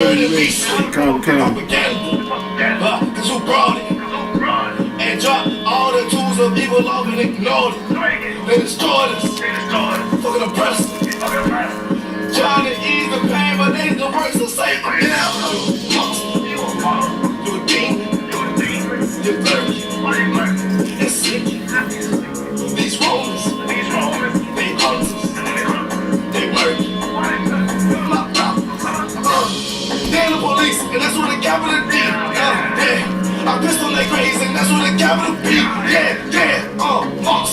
Come. Cause who brought it? And dropped all the tools of evil off and ignored it. They destroyed us. Fucking oppressed. Trying to ease the pain, but they the works of Satan. Get out. You a demon. You're dirty. And sick. These Romans. They hunters. They murder. They're the police, and that's what the capital D. Yeah. I pistol like crazy, and that's what the capital B. Yeah. Monks.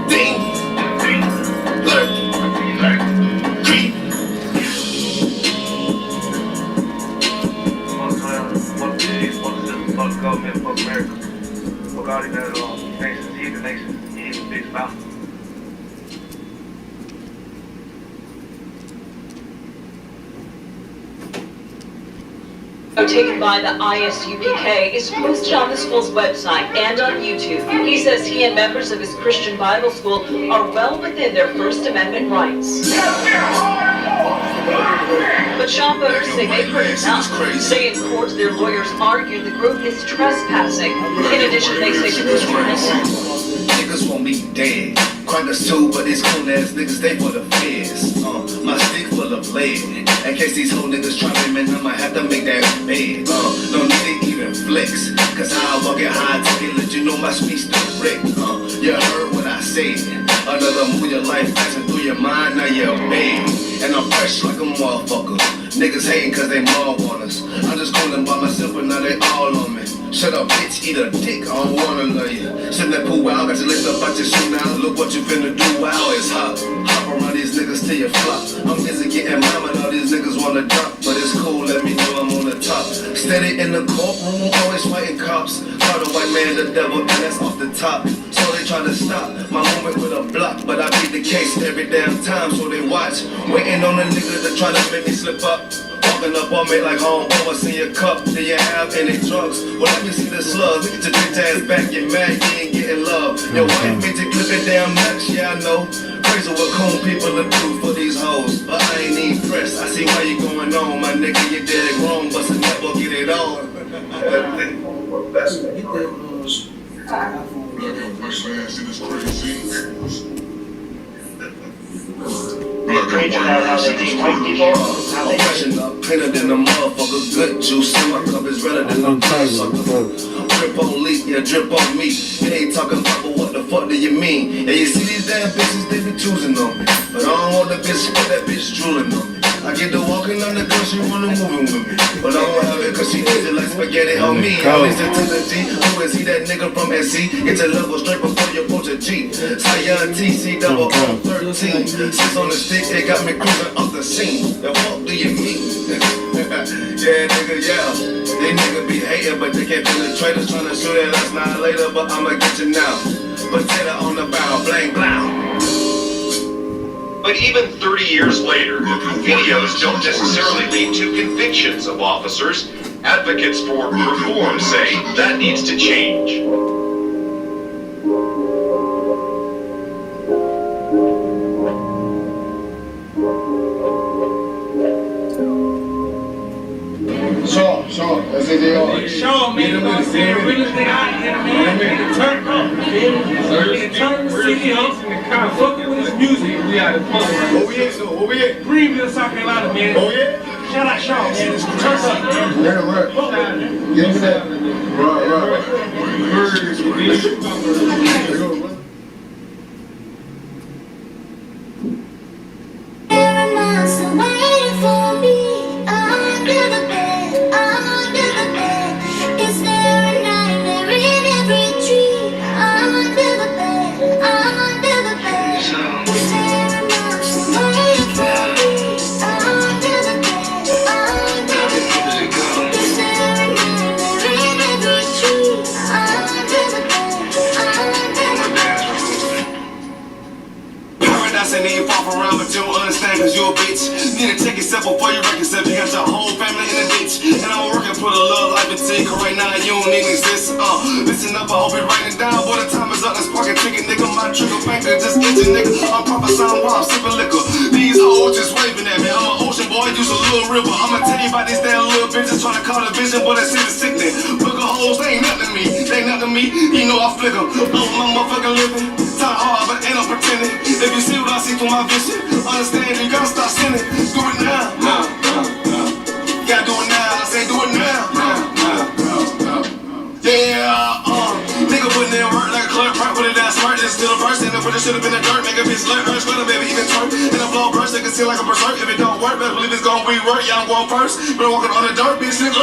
Ding. Lurk. Creep. Fuck this, fuck the fuck government, fuck America. Fuck all these other nations, heathen nations, he ain't a big spouse. Taken by the Isupk is posted on the school's website and on YouTube. He says he and members of his Christian Bible school are well within their First Amendment rights. But shop owners say they've heard enough. Say in court their lawyers argue the group is trespassing. In addition, they say the Niggas want me dead. Crackers too, but these cool ass niggas, they for the feds. My stick full of lead. In case these whole niggas try me, man, I might have to make that bed. No need to even flex. Cause I walk it high to let you know my speech direct. You heard what I said. Another move your life passing through your mind, now you're bad. And I'm fresh like a motherfucker. Niggas hating cause they mob on us. I'm just calling by myself, but now they all on me. Shut up, bitch, eat a dick, I don't wanna love you. Send that pool out, got you lift up out your shoe now. Look what you finna do, wow, it's hot. Hop around these niggas till you flop. I'm busy getting mama, all these niggas wanna drop. But it's cool, let me know I'm on the top. Steady in the courtroom, always fighting cops. Call the white man the devil, and that's off the top. So they try to stop my movement with a block. But I beat the case every damn time, so they watch. Waiting on a nigga to try to make me slip up. Walking up on me like homeboy, what's in your cup? Do you have any drugs? Well, let me see the slugs. Get your bitch ass back, get mad, you ain't getting love. Your wife bitch, you clipping damn nuts, yeah, I know. Crazy what cool people to do for these hoes. But I ain't even pressed, I see why you going on. My nigga, you dead wrong, but I never get it on. Freshen up, cleaner than a motherfucker. Good juice in my cup is redder than a motherfucker. Drip on leak, yeah, drip on me. You ain't talking about, but what the fuck do you mean? Yeah, you see these damn bitches, they be choosing on me. But I don't want the bitch, but that bitch drooling on me. I get to walking on the girl, she wanna moving with me. But I don't have it cause she eats it like spaghetti on me. I listen to the G, who is he, that nigga from SC? Get your level straight before you approach a G. Scion TC double 13. 6 on the stick, it got me cruising off the scene. The fuck do you mean? Yeah, nigga, yeah. They nigga be hating, but they can't penetrate us. Trying to shoot at us now later, but I'ma get you now. Potato on the barrel, blang, blang. But even 30 years later, videos don't necessarily lead to convictions of officers. Advocates for reform say that needs to change. Sean, that's it. Sean, man, you know what I'm saying? Realest thing out here, man. Turn up, man. Turn the city up. Fucking with his music. We out of fun. Where we at? Greenville, South Carolina, man. Oh, yeah? Shout out Sean, man. Turn up, man. Yeah, right. Fuck down there. Give me that. Right. And then you pop around, but you don't understand cause you a bitch. Need to take yourself before you wreck yourself. You got your whole family in the ditch. And I'm working for the love life and take right now you don't don't even exist. Listen up, I hope you're writing down. Boy, the time is up, let's park a ticket, nigga. My trigger finger just itching, nigga. I'm prophesying while I'm sipping liquor. These hoes just waving at me. I'm an ocean boy, use a little river. I'ma tell you about these damn little bitches trying to call a vision, boy, that shit is sickening. Booger hoes, they ain't nothing to me. They ain't nothing to me. You know I flicker. Oh, my motherfucking living. Time hard, but ain't no pretending. If you see what I see through my vision, understand you gotta stop sinning. Do it now. You gotta do it now. I say do it now. Yeah, nigga putting in work like a clerk, right with it that smart, then still a verse, and put it should've been a dirt, make a bitch alert, urge, let a baby even twerk, and a flow burst, they can see like a berserk, if it don't work, better believe it's gonna rework, yeah, I'm going first, been walking on the dirt, bitch, nigga,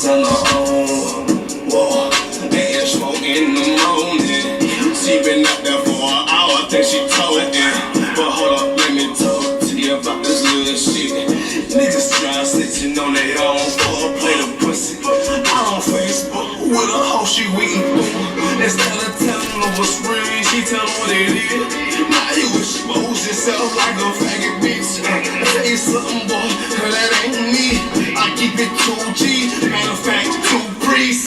on her own. Whoa, and smoke in the morning. She been up there for an hour, I think she told it. But hold up, let me talk to you about this little shit. Niggas try snitching on their own for a plate of pussy. I'm on Facebook with a hoe she waiting for. Instead of telling her what's real, she tell her what it is. Now you expose yourself like a faggot bitch. Say something, boy, cause that ain't me. I keep it 2G, matter of fact, 2 priests.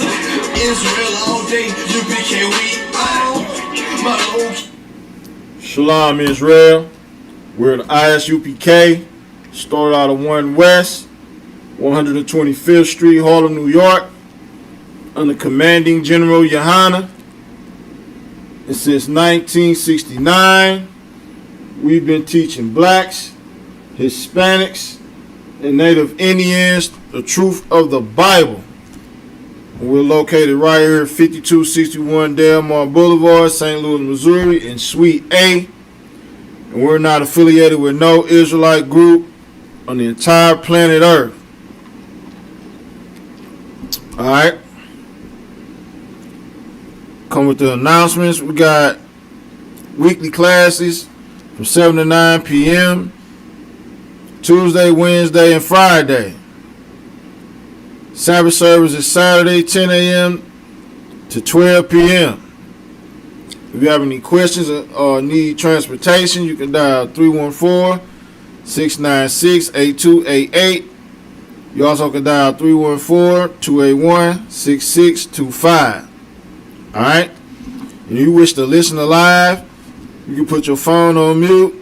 Israel all day, UPK we my low. Shalom Israel. We're at ISUPK. Started out of 1 West, 125th Street, Harlem, New York, under Commanding General Yohana. And since 1969, we've been teaching blacks, Hispanics, and Native Indians the truth of the Bible. We're located right here at 5261 Delmar Boulevard, St. Louis, Missouri, in Suite A. And we're not affiliated with no Israelite group on the entire planet Earth. Alright. Come with the announcements. We got weekly classes from 7 to 9 p.m. Tuesday, Wednesday, and Friday. Sabbath service is Saturday, 10 a.m. to 12 p.m. If you have any questions or need transportation, you can dial 314-696-8288. You also can dial 314-281-6625. Alright? If you wish to listen live, you can put your phone on mute.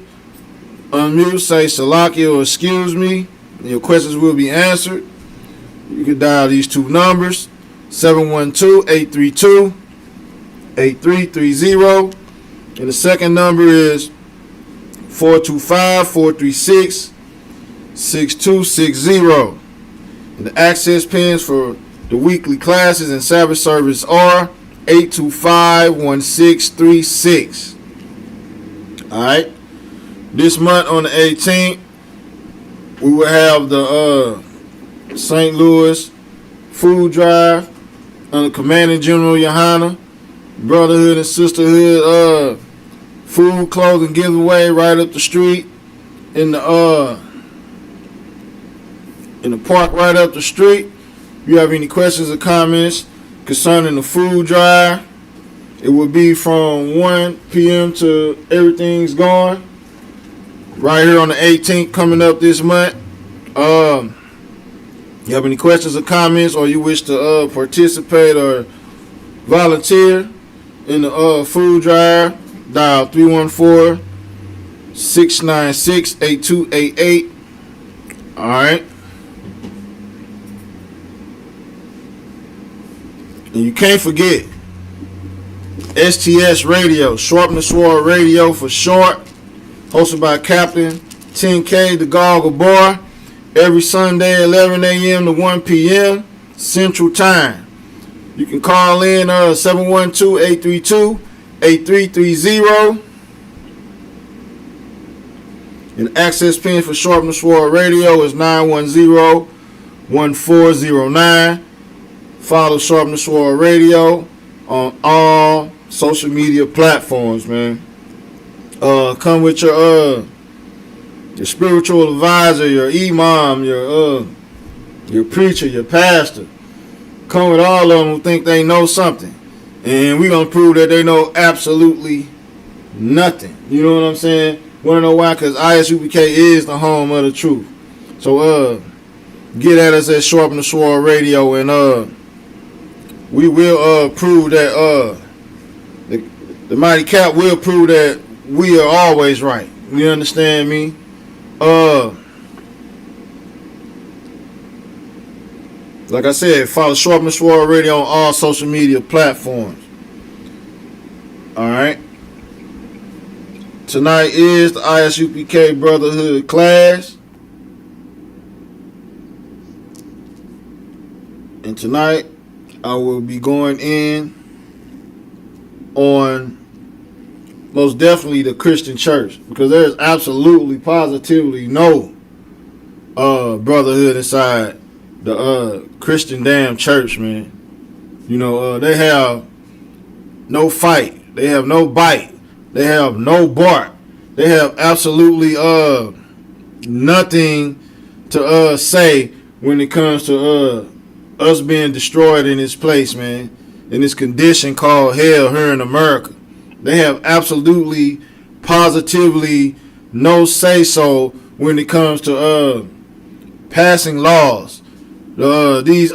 Unmute, say Salakia or excuse me. And your questions will be answered. You can dial these 2 numbers, 712-832-8330. And the second number is 425-436-6260. And the access pins for the weekly classes and Sabbath service are 825-1636. Alright. This month on the 18th, we will have the St. Louis food drive under Commanding General Yohana. Brotherhood and Sisterhood food clothing giveaway right up the street in the park right up the street. If you have any questions or comments concerning the food drive, it will be from 1 p.m. to everything's gone. Right here on the 18th, coming up this month. You have any questions or comments, or you wish to participate or volunteer in the food drive, dial 314-696-8288. All right. And you can't forget STS Radio, Sharp the Sword Radio for short, hosted by Captain 10K, the Goggle Boy, every Sunday 11 a.m. to 1 p.m. Central Time. You can call in 712-832-8330. And access pin for Sharpness Sword Radio is 910-1409. Follow Sharpness Sword Radio on all social media platforms, man. Come with your spiritual advisor, your imam, your preacher, your pastor. Come with all of them who think they know something. And we're going to prove that they know absolutely nothing. You know what I'm saying? Want to know why? Because ISUPK is the home of the truth. So, get at us at Sharpen the Sword Radio, and we will prove that the Mighty Cap will prove that we are always right. You understand me? Like I said, follow Sharpen the Sword Radio on all social media platforms. Alright. Tonight is the ISUPK Brotherhood class. And tonight I will be going in on most definitely the Christian church, because there's absolutely, positively no brotherhood inside the Christian damn church, man. You know, they have no fight, they have no bite, they have no bark, they have absolutely nothing to say when it comes to us being destroyed in this place, man, in this condition called hell here in America. They have absolutely, positively no say-so when it comes to passing laws. These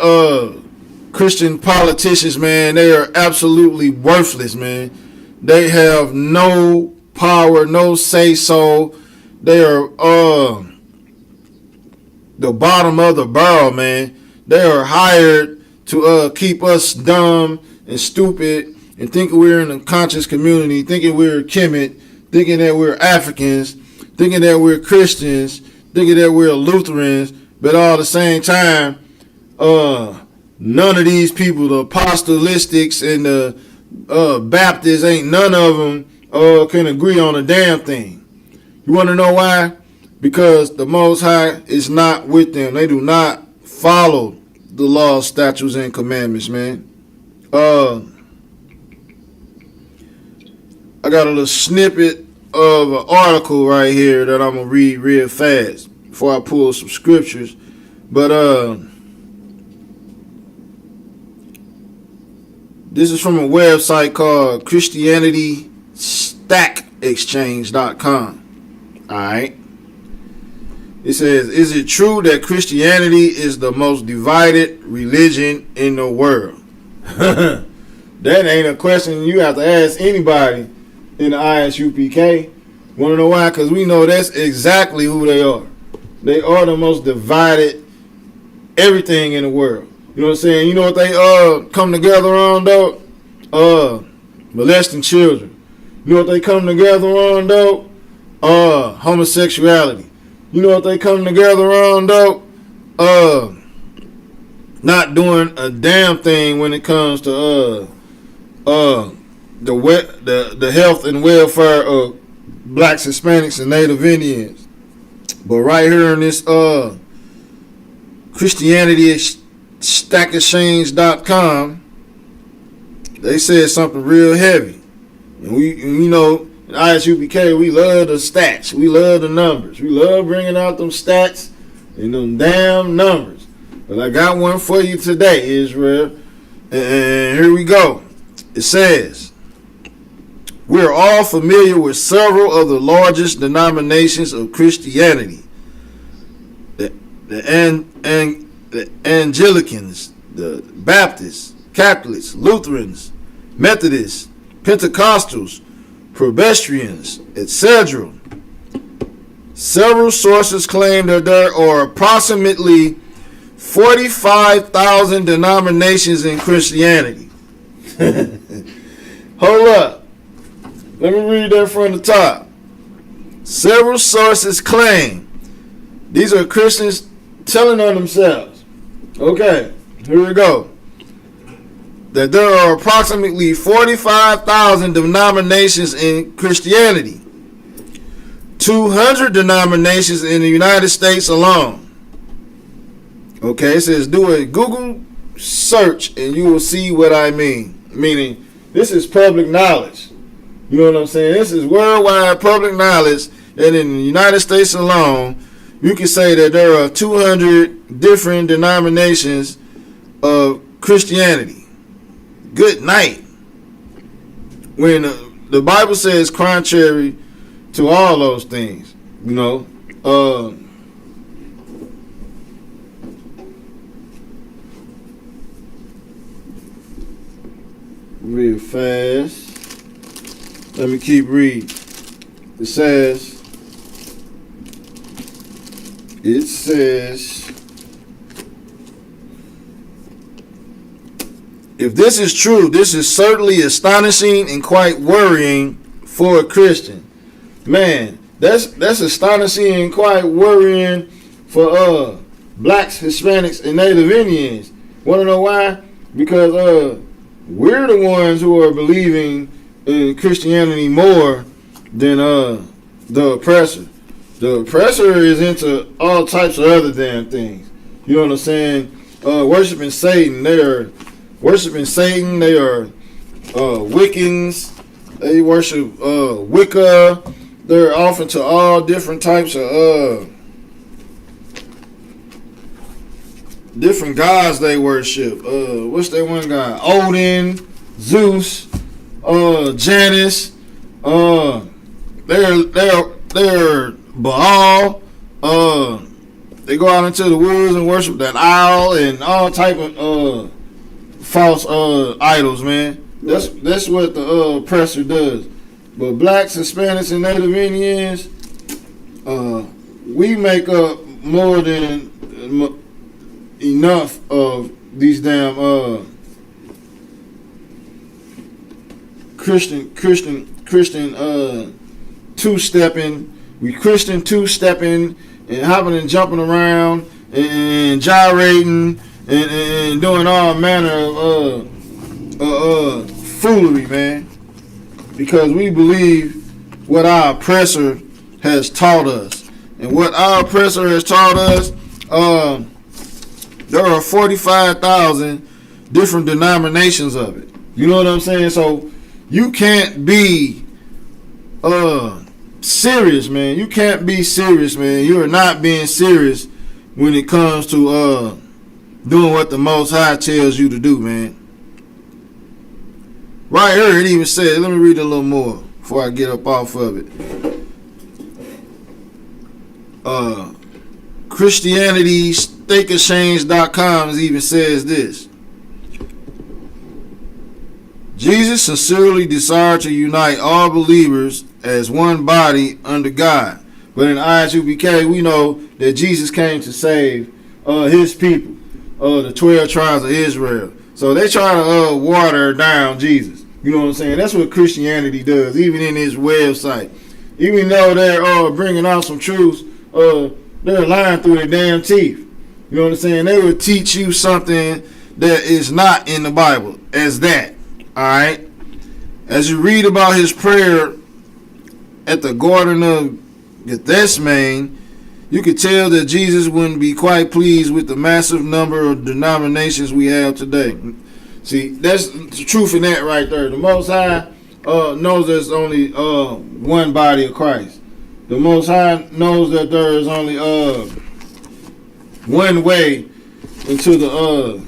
Christian politicians, man, they are absolutely worthless, man. They have no power, no say-so. They are the bottom of the barrel, man. They are hired to keep us dumb and stupid and thinking we're in a conscious community, thinking we're Kemet, thinking that we're Africans, thinking that we're Christians, thinking that we're Lutherans, but all at the same time, none of these people, the apostolistics and the Baptists, ain't none of them can agree on a damn thing. You want to know why? Because the Most High is not with them. They do not follow the laws, statutes, and commandments, man. I got a little snippet of an article right here that I'm going to read real fast before I pull some scriptures. But this is from a website called ChristianityStackExchange.com. Alright. It says, is it true that Christianity is the most divided religion in the world? That ain't a question you have to ask anybody in the ISUPK. Want to know why? Because we know that's exactly who they are. They are the most divided everything in the world. You know what I'm saying? You know what they come together on, though? Molesting children. You know what they come together on, though? Homosexuality. You know what they come together on, though? Not doing a damn thing when it comes to the health and welfare of blacks, Hispanics, and Native Indians. But right here in this ChristianityStackExchange.com, they said something real heavy. And you know, in ISUPK, we love the stats. We love the numbers. We love bringing out them stats and them damn numbers. But I got one for you today, Israel. And here we go. It says, we are all familiar with several of the largest denominations of Christianity. The Anglicans, the Baptists, Catholics, Lutherans, Methodists, Pentecostals, Presbyterians, etc. Several sources claim that there are approximately 45,000 denominations in Christianity. Hold up. Let me read that from the top. Several sources claim. These are Christians telling on themselves. Okay, here we go. That there are approximately 45,000 denominations in Christianity. 200 denominations in the United States alone. Okay, it says do a Google search and you will see what I mean. Meaning, this is public knowledge. You know what I'm saying? This is worldwide public knowledge that in the United States alone, you can say that there are 200 different denominations of Christianity. Good night. When the Bible says contrary to all those things, you know, real fast. Let me keep reading. It says, if this is true, this is certainly astonishing and quite worrying for a Christian. Man, that's astonishing and quite worrying for blacks, Hispanics, and Native Indians. Want to know why? Because we're the ones who are believing in Christianity more than the oppressor. The oppressor is into all types of other damn things. You know what I'm saying? Worshiping Satan. They are worshiping Satan. They are Wiccans. They worship Wicca. They're off into all different types of different gods they worship. What's that one guy? Odin, Zeus, Janus. They're Baal. They go out into the woods and worship that owl and all type of false idols, man. That's what the oppressor does. But blacks, Hispanics, and Native Indians, we make up more than enough of these damn Christian two-stepping. We Christian two-stepping and hopping and jumping around and gyrating and doing all manner of foolery, man. Because we believe what our oppressor has taught us. And what our oppressor has taught us, there are 45,000 different denominations of it. You know what I'm saying? So you can't be serious, man. You can't be serious, man. You are not being serious when it comes to doing what the Most High tells you to do, man. Right here, it even says, let me read a little more before I get up off of it. ChristianityStakeExchange.com even says this. Jesus sincerely desired to unite all believers as one body under God. But in ISUPK, we know that Jesus came to save his people, the 12 tribes of Israel. So they try to water down Jesus. You know what I'm saying? That's what Christianity does, even in his website. Even though they're bringing out some truths, they're lying through their damn teeth. You know what I'm saying? They will teach you something that is not in the Bible as that. All right? As you read about his prayer at the Garden of Gethsemane, you could tell that Jesus wouldn't be quite pleased with the massive number of denominations we have today. See, that's the truth in that right there. The Most High knows there's only one body of Christ. The Most High knows that there is only one way into the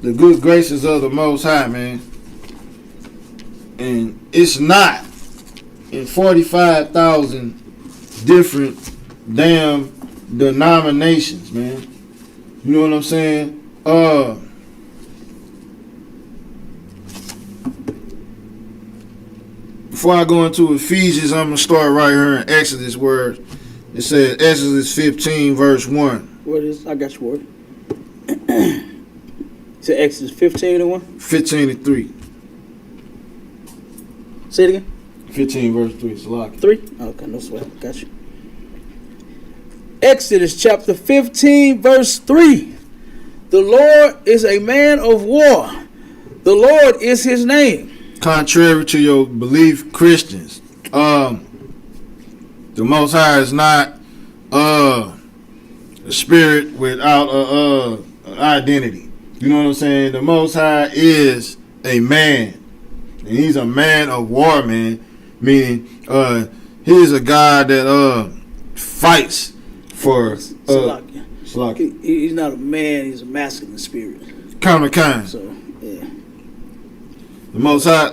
good graces of the Most High, man. And it's not in 45,000 different damn denominations, man. You know what I'm saying? Before I go into Ephesians, I'm going to start right here in Exodus where it says, Exodus 15, verse 1. What is? I got your word. It's Exodus 15 and 1? 15 and 3. Say it again. 15 verse 3. It's a lot. 3? Okay, no sweat. Got you. Exodus chapter 15, verse 3. The Lord is a man of war. The Lord is his name. contrary to your belief, Christians, the Most High is not a spirit without a identity. You know what I'm saying? The Most High is a man, and he's a man of war, man. Meaning, he's a God that fights for. He's not a man. He's a masculine spirit. Kind. So yeah. The Most High,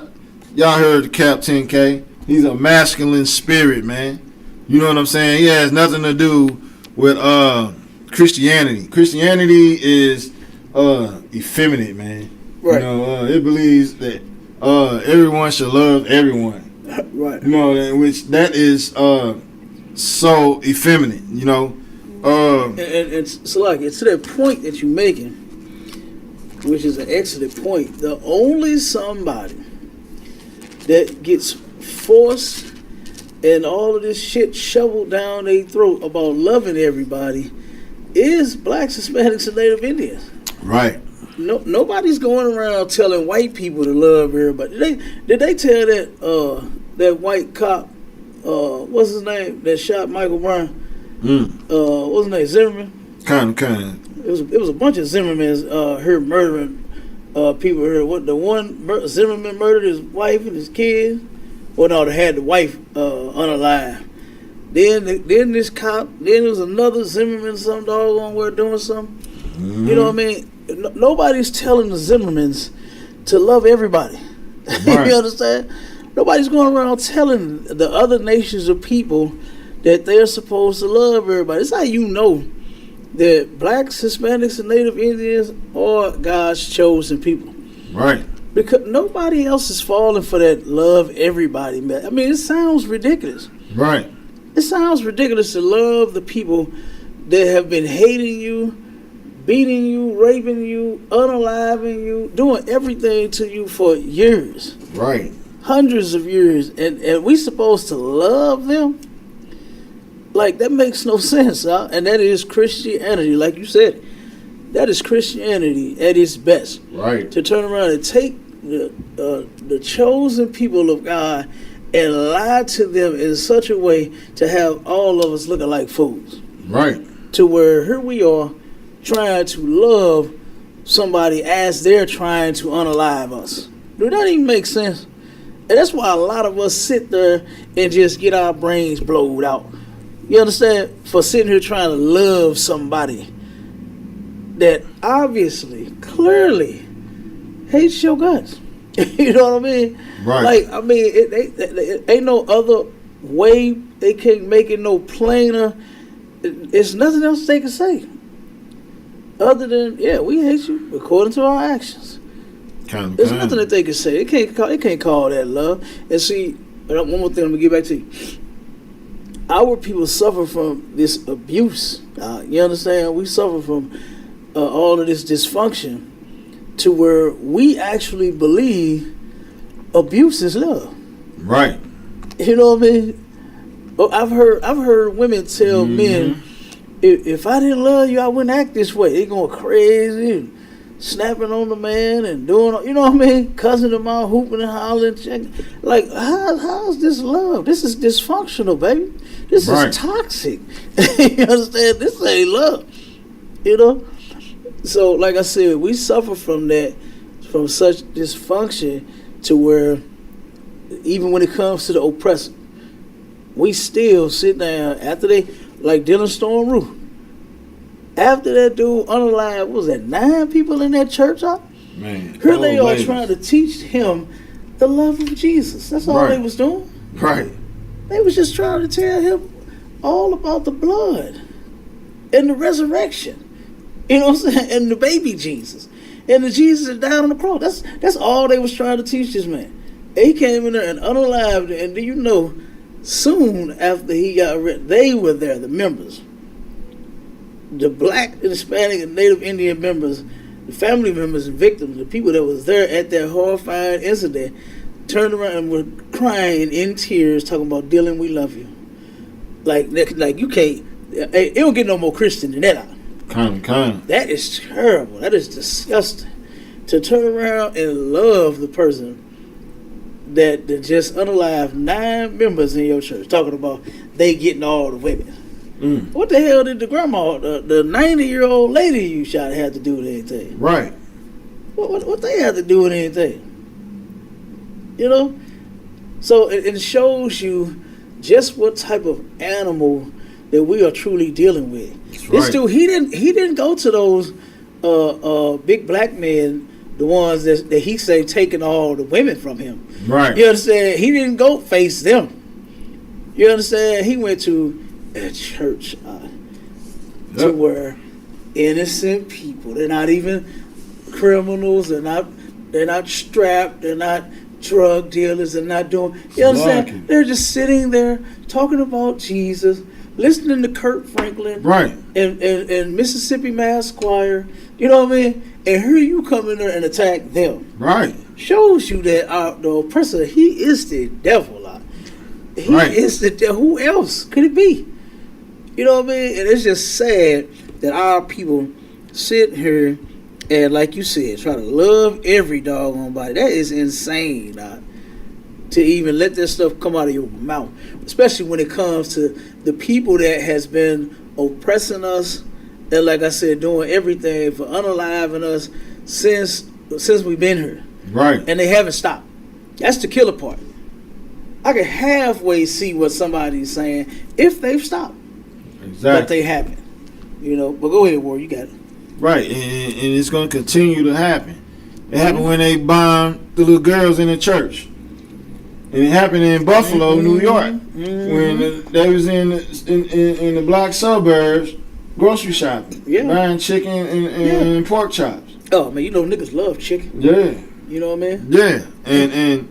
y'all heard the Cap 10K. He's a masculine spirit, man. You know what I'm saying? He has nothing to do with Christianity. Christianity is effeminate, man. Right. You know, it believes that everyone should love everyone. Right. You know, which that is so effeminate. You know. And so like it's to that point that you're making, which is an excellent point. The only somebody that gets forced and all of this shit shoveled down their throat about loving everybody is blacks, Hispanics, and Native Indians. Right. No, nobody's going around telling white people to love everybody. Did they tell that white cop, what's his name, that shot Michael Brown? What's his name? Zimmerman. Kind. It was a bunch of Zimmermans heard murdering people. Heard the one Zimmerman murdered his wife and his kids. Well, no, they had the wife unalive. Then this cop. Then there was another Zimmerman, some doggone where doing something. Mm-hmm. You know what I mean? Nobody's telling the Zimmermans to love everybody. Right. You understand? Nobody's going around telling the other nations of people that they're supposed to love everybody. It's how you know that blacks, Hispanics, and Native Indians are God's chosen people. Right. Because nobody else is falling for that love everybody, man. I mean, it sounds ridiculous. Right. It sounds ridiculous to love the people that have been hating you, beating you, raping you, unaliving you, doing everything to you for years. Right. Hundreds of years. And we supposed to love them? Like, that makes no sense, huh? And that is Christianity, like you said. That is Christianity at its best. Right. To turn around and take the chosen people of God and lie to them in such a way to have all of us looking like fools. Right. To where here we are trying to love somebody as they're trying to unalive us. Do that even make sense? And that's why a lot of us sit there and just get our brains blowed out. You understand? For sitting here trying to love somebody that obviously, clearly hates your guts. You know what I mean? Right. Like, I mean, it ain't no other way. They can't make it no plainer. It's nothing else they can say other than, yeah, we hate you according to our actions. There's nothing that they can say. They can't call that love. And see, one more thing, I'm gonna get back to you. Our people suffer from this abuse. You understand? We suffer from all of this dysfunction to where we actually believe abuse is love. Right. You know what I mean? Well, I've heard women tell men, if I didn't love you, I wouldn't act this way. They going crazy and snapping on the man and doing, you know what I mean? Cussing them out, hooping and hollering. Checking. Like, how's this love? This is dysfunctional, baby. This is toxic. You understand? This ain't love. You know? So, like I said, we suffer from that, from such dysfunction to where even when it comes to the oppressor, we still sit down after they, like Dylan Storm Roof. After that dude unalived, what was that, 9 people in that church? Man, here they are trying to teach him the love of Jesus. That's all they was doing. Right. They was just trying to tell him all about the blood and the resurrection. You know what I'm saying? And the baby Jesus. And the Jesus that died on the cross. That's all they was trying to teach this man. And he came in there and unalived it. And do you know, soon after he got arrested, they were there, the members. The black, and Hispanic, and Native Indian members, the family members and victims, the people that was there at that horrifying incident, turned around and were crying in tears, talking about, Dylan, we love you. Like you can't, it don't get no more Christian than that. Kind of. That is terrible. That is disgusting. To turn around and love the person that just unalive 9 members in your church talking about they getting all the women. What the hell did the grandma, the 90-year-old lady you shot have to do with anything? Right. What they have to do with anything? You know? So it shows you just what type of animal that we are truly dealing with. That's This right. dude, he didn't go to those big black men, the ones that he say taking all the women from him. Right. You understand? He didn't go face them. You understand? He went to a church to where innocent people, they're not even criminals, they're not strapped, they're not drug dealers, they're not doing, you understand? Lucky. They're just sitting there talking about Jesus, listening to Kurt Franklin, Right. and Mississippi Mass Choir, you know what I mean? And here you come in there and attack them. Right. Shows you that the oppressor, he is the devil. He Right. is the devil. Who else could it be? You know what I mean? And it's just sad that our people sit here and, like you said, try to love every doggone body. That is insane, to even let this stuff come out of your mouth, especially when it comes to the people that has been oppressing us and, like I said, doing everything for unaliving us since we've been here. Right. And they haven't stopped. That's the killer part. I can halfway see what somebody's saying if they've stopped. Exactly. But they haven't. You know, but go ahead, War, you got it. Right, and it's going to continue to happen. It happened when they bombed the little girls in the church. And it happened in Buffalo, New York, when they was in the black suburbs grocery shopping, buying chicken and pork chops. Oh, man, you know niggas love chicken. Yeah. You know what I mean? Yeah, and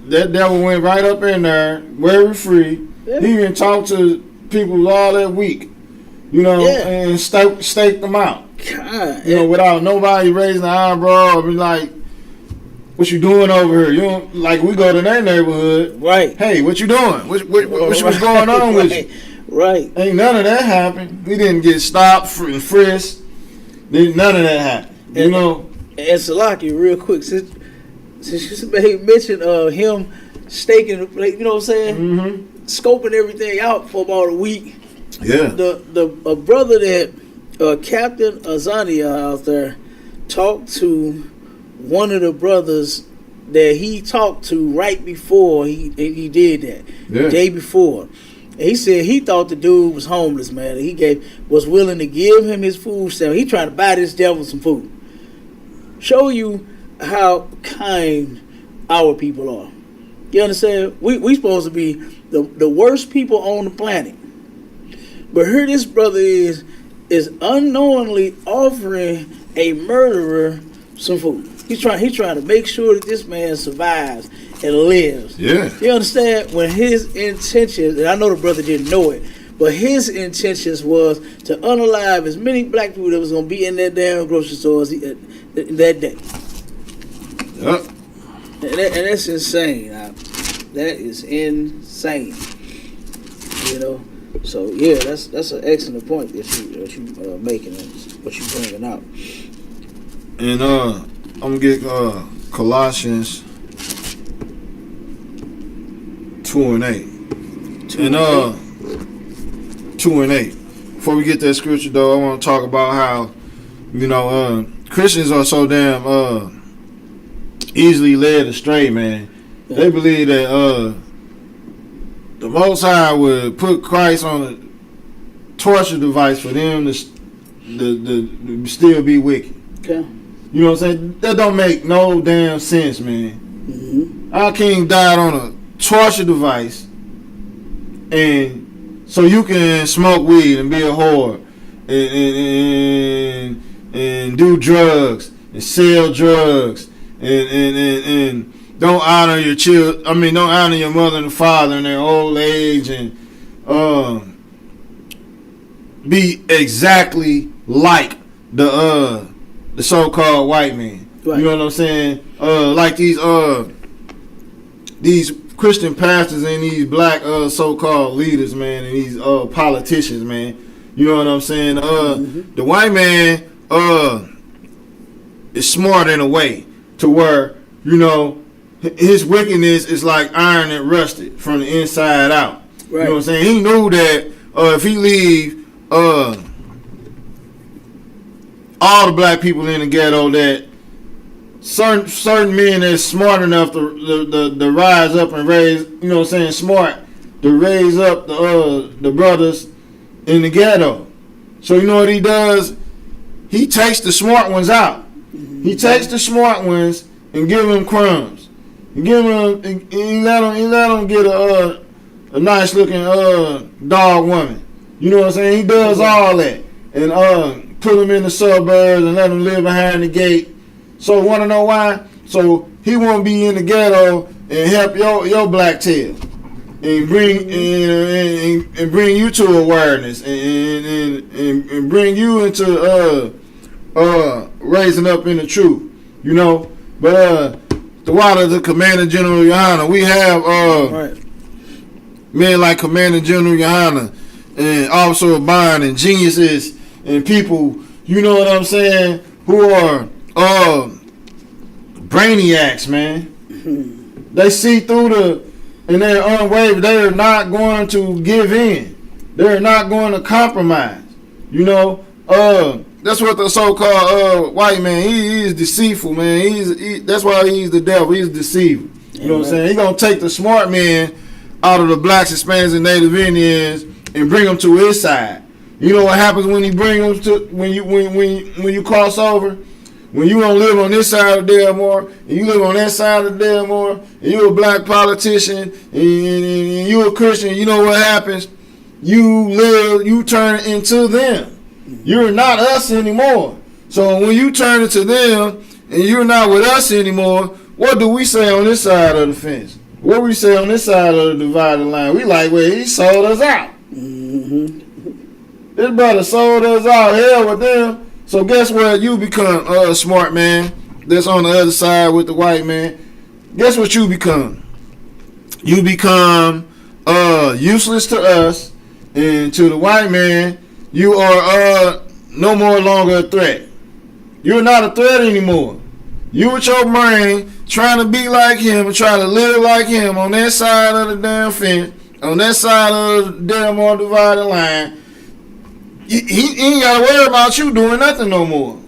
that devil went right up in there, very free. Yeah. He even talked to people all that week, you know, and staked them out. God. You know, without nobody raising an eyebrow or be like, what you doing over here? You know, like we go to their neighborhood. Right. Hey, what you doing? What's going on with you? Right. Ain't none of that happened. We didn't get stopped and frisked. None of that happened. You know. And Salaki, real quick, since you made mention of him staking, you know what I'm saying? Mm-hmm. Scoping everything out for about a week. Yeah. A brother that Captain Azania out there talked to one of the brothers that he talked to right before he did that. Yeah. Day before. And he said he thought the dude was homeless, man. He was willing to give him his food stamp. He trying to buy this devil some food. Show you how kind our people are. You understand? We supposed to be the worst people on the planet. But here this brother is unknowingly offering a murderer some food. He's trying to make sure that this man survives and lives. Yeah. You understand? When his intentions, and I know the brother didn't know it, but his intentions was to unalive as many black people that was going to be in that damn grocery stores that day. Yep. And that's insane. That is insane. You know? So, yeah, that's an excellent point that you making and what you bringing out. And I'm going to get Colossians 2:8. And 2:8. Before we get that scripture though, I want to talk about how, you know, Christians are so damn easily led astray, man. Yeah. They believe that the Most High would put Christ on a torture device for them to still be wicked. Okay. You know what I'm saying? That don't make no damn sense, man. Mm-hmm. Our King died on a torture device, and so you can smoke weed and be a whore and do drugs and sell drugs and don't honor your children. I mean, don't honor your mother and father in their old age and be exactly like the so-called white man. Right. You know what I'm saying? Like these Christian pastors and these black so-called leaders, man, and these politicians, man. You know what I'm saying? The white man is smart in a way to where, you know, his wickedness is like iron that rusted from the inside out. Right. You know what I'm saying? He knew that if he leave all the black people in the ghetto, that certain men that's smart enough to rise up and raise, you know what I'm saying, smart to raise up the brothers in the ghetto. So you know what he does? He takes the smart ones out. He takes the smart ones and give them crumbs. He let them get a nice looking dog woman. You know what I'm saying? He does all that and put them in the suburbs and let them live behind the gate. So want to know why? So he won't be in the ghetto and help your black tail and bring you to awareness and bring you into raising up in the truth. You know, but the water, the Commander General Yohana, we have men like Commander General Yohana and Officer Bond and geniuses and people, you know what I'm saying, who are brainiacs, man. They see through and they're unwavering. They're not going to give in. They're not going to compromise. You know, that's what the so-called white man, he is deceitful, man. That's why he's the devil. He's a deceiver. You know what I'm saying? He's going to take the smart men out of the blacks, Hispanics, and Native Indians and bring them to his side. You know what happens when he bring them to, when you cross over? When you don't live on this side of Delmore, and you live on that side of Delmore, and you're a black politician, and you're a Christian, you know what happens? You turn into them. You're not us anymore. So when you turn into them, and you're not with us anymore, what do we say on this side of the fence? What we say on this side of the dividing line? We like, well, he sold us out. This brother sold us out. Hell with them. So guess what? You become a smart man that's on the other side with the white man. Guess what you become? You become useless to us, and to the white man, you are no more longer a threat. You're not a threat anymore. You with your brain trying to be like him and trying to live like him on that side of the damn fence, on that side of the damn dividing line. He ain't got to worry about you doing nothing no more.